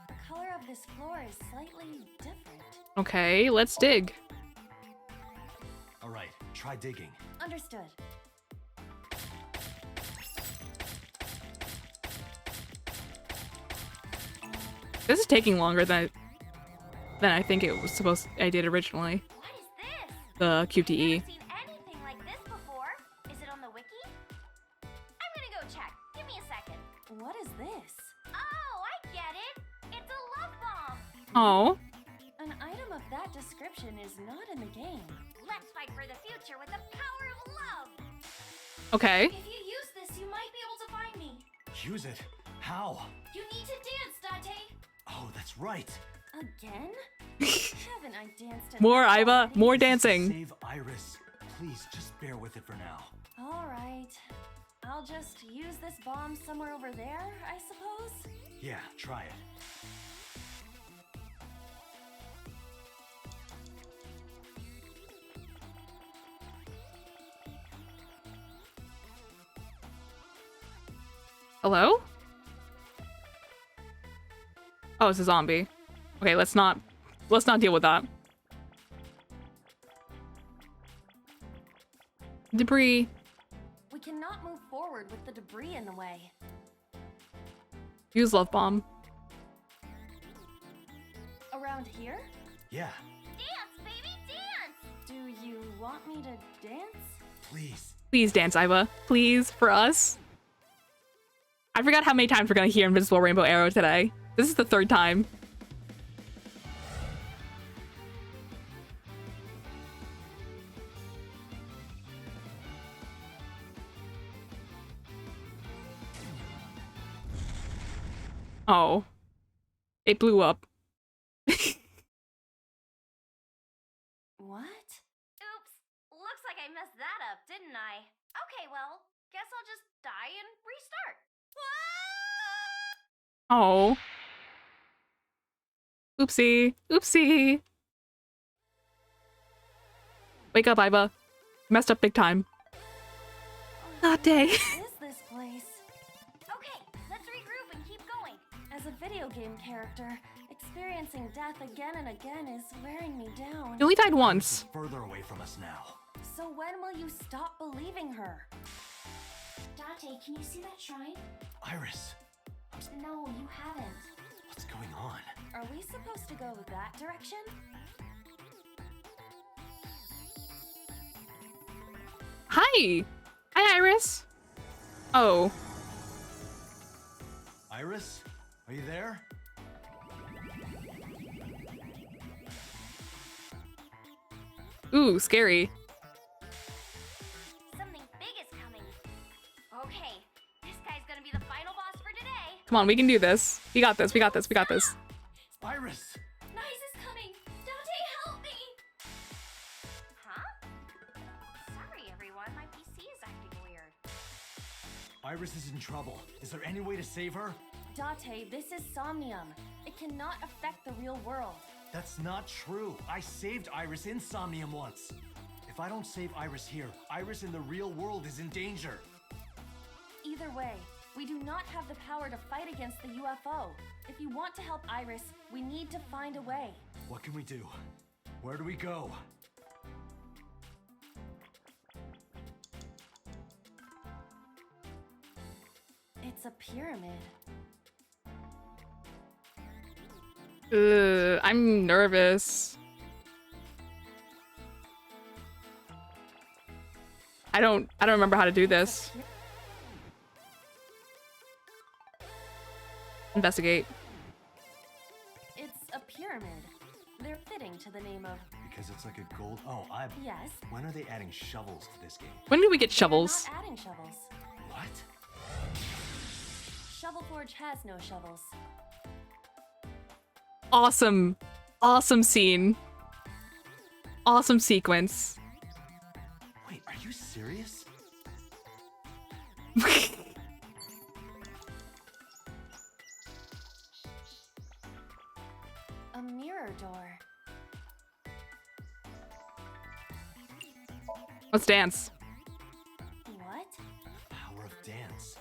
The color of this floor is slightly different. Okay, let's dig. All right. Try digging. Understood. This is taking longer than I think it was supposed I did originally. What is this? The I've QTE. never seen anything like this before. Is it on the wiki? I'm gonna go check. Give me a second. What is this? Oh, I get it. It's a love bomb. Oh. An item of that description is not in the game. Let's fight for the future with the power of love. Okay. If you use this, you might be able to find me. Use it. How? You need to dance, Dante. Oh, that's right. Again? Haven't I danced enough More Iva, already? more dancing. Save Iris. Please, just bear with it for now. All right. I'll just use this bomb somewhere over there, I suppose? Yeah, try it. Hello? Oh, it's a zombie. Okay, let's not deal with that. Debris. We cannot move forward with the debris in the way. Use love bomb. Around here? Yeah, Dance, baby, dance. Do you want me to dance? please. Please dance, Iva. Please, for us. I forgot how many times we're gonna hear Invisible Rainbow Arrow today. This is the third time. Oh. It blew up. What? Oops. Looks like I messed that up, didn't I? Okay, well, guess I'll just die and restart. Oh. Oopsie. Oopsie. Wake up, Iva. Messed up big time. Not day. What is this place? Okay, let's regroup and keep going. As a video game character, experiencing death again and again is wearing me down. You only died once. Further away from us now. So when will you stop believing her? Dante, can you see that shrine? Iris, No, you haven't. what's going on? Are we supposed to go that direction? Hi. Hi, Iris. Oh. Iris, are you there? Ooh, scary. Something big is coming. Okay, this guy's gonna be the final boss for today. Come on, we can do this. We got this. We got this. We got this. Iris! Nice is coming. Dante, help me! Huh? Sorry, everyone. My PC is acting weird. Iris is in trouble. Is there any way to save her? Date, this is Somnium. It cannot affect the real world. That's not true. I saved Iris in Somnium once. If I don't save Iris here, Iris in the real world is in danger. Either way, we do not have the power to fight against the UFO. If you want to help Iris, we need to find a way. What can we do? Where do we go? It's a pyramid. I'm nervous. I don't remember how to do this. Investigate. It's a pyramid. They're fitting to the name of... Because it's like a gold... Oh, Yes. When are they adding shovels to this game? When do we get shovels? Not adding shovels. What? Shovel Forge has no shovels. Awesome. Awesome scene. Awesome sequence. Wait, are you serious? A mirror door. Let's dance. What? Power of dance.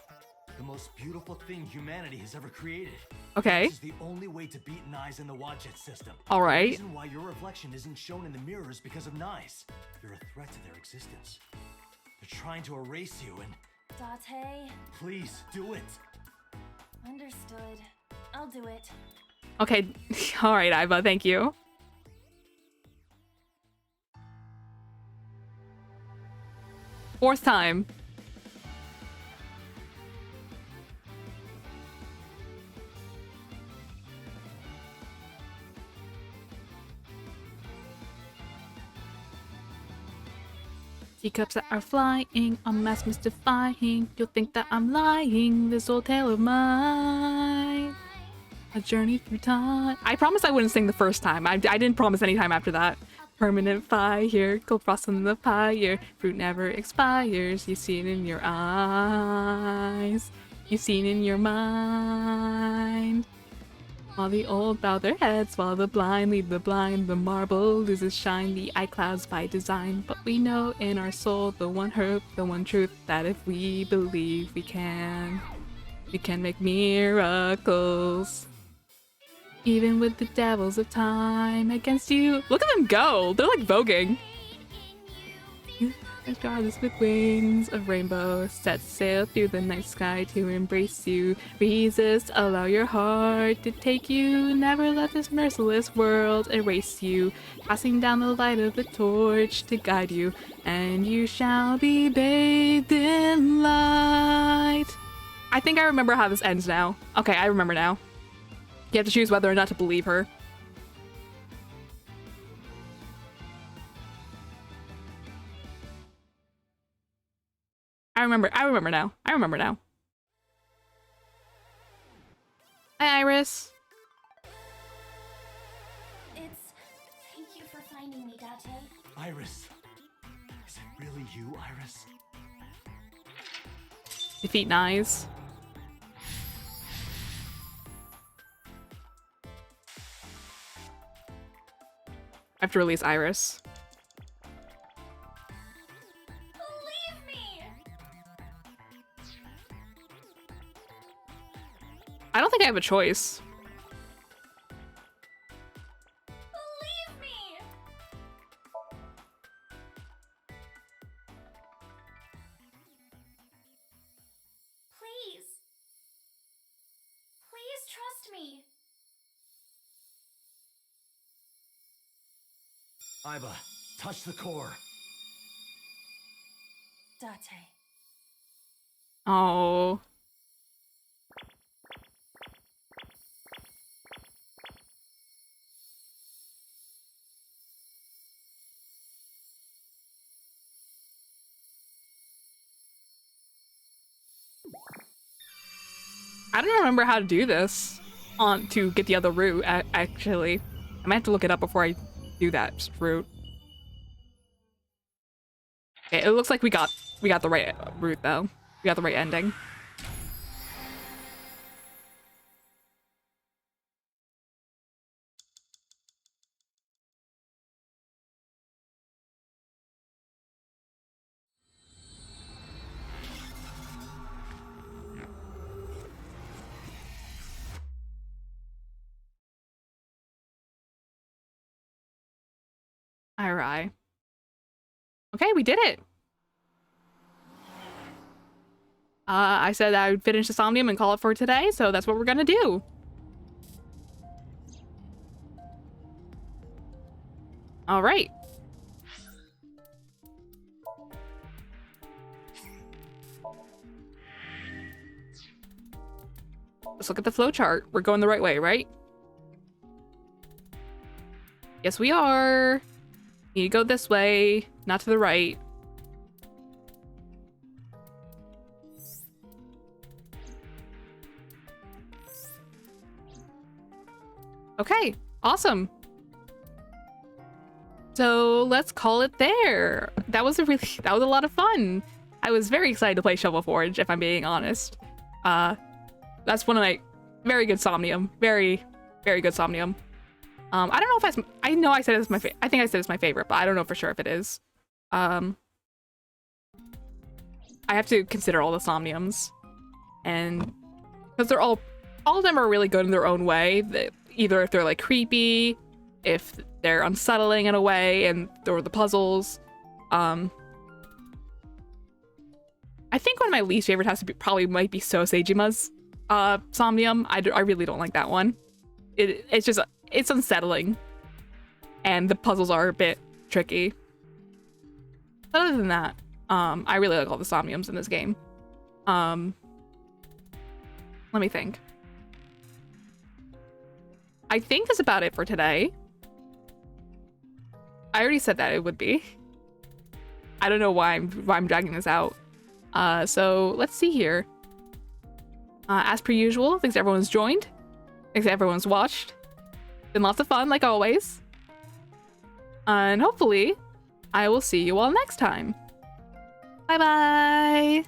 The most beautiful thing humanity has ever created. Okay. This is the only way to beat Nyes in the Wadjet system. All right. The reason why your reflection isn't shown in the mirror is because of Nyes. You're a threat to their existence. They're trying to erase you and... Date. Please, do it! Understood. I'll do it. Okay. All right, Iva. Thank you. Fourth time. Teacups that are flying, a mass mystifying. You'll think that I'm lying, this old tale of mine. A journey through time. I promised I wouldn't sing the first time. I didn't promise any time after that. Permanent fire, gold frost on the fire. Fruit never expires. You see it in your eyes. You see it in your mind. While the old bow their heads, while the blind lead the blind, the marble loses shine, the eye clouds by design. But we know in our soul the one hope, the one truth, that if we believe we can make miracles. Even with the devils of time against you. Look at them go! They're like voguing. Goddess with wings of rainbow, set sail through the night sky to embrace you. Resist, allow your heart to take you. Never let this merciless world erase you. Passing down the light of the torch to guide you, and you shall be bathed in light. I think I remember how this ends now. Okay, I remember now. You have to choose whether or not to believe her. I remember now. I remember now. Hi, Iris. Thank you for finding me, Date. Iris. Is it really you, Iris? Defeat Nyes. I have to release Iris. Believe me! I don't think I have a choice. Believe me! Please. Please trust me. Iva, touch the core. Date. Oh. I don't remember how to do this to get the other route, actually. I might have to look it up before I do that route. Okay, it looks like we got the right route, though. We got the right ending. Alright. Okay, we did it. I said I would finish the Somnium and call it for today, so that's what we're gonna do. Alright. Let's look at the flowchart. We're going the right way, right? Yes, we are. You go this way, not to the right. Okay, awesome. So let's call it there. That was a lot of fun. I was very excited to play Shovel Forge, if I'm being honest. That's one of my very good Somnium. Very, very good Somnium. I don't know if that's, I know I said it's my I think I said it's my favorite, but I don't know for sure if it is. I have to consider all the Somniums. And because they're all of them are really good in their own way. Either if they're like creepy, if they're unsettling in a way, or the puzzles. I think one of my least favorite has to be might be So Seijima's Somnium. I really don't like that one. It's unsettling, and the puzzles are a bit tricky. But other than that, I really like all the Somniums in this game. Let me think. I think that's about it for today. I already said that it would be. I don't know why I'm dragging this out. So let's see here. As per usual, thanks everyone's joined. Thanks everyone's watched. Been lots of fun, like always. And hopefully, I will see you all next time. Bye-bye!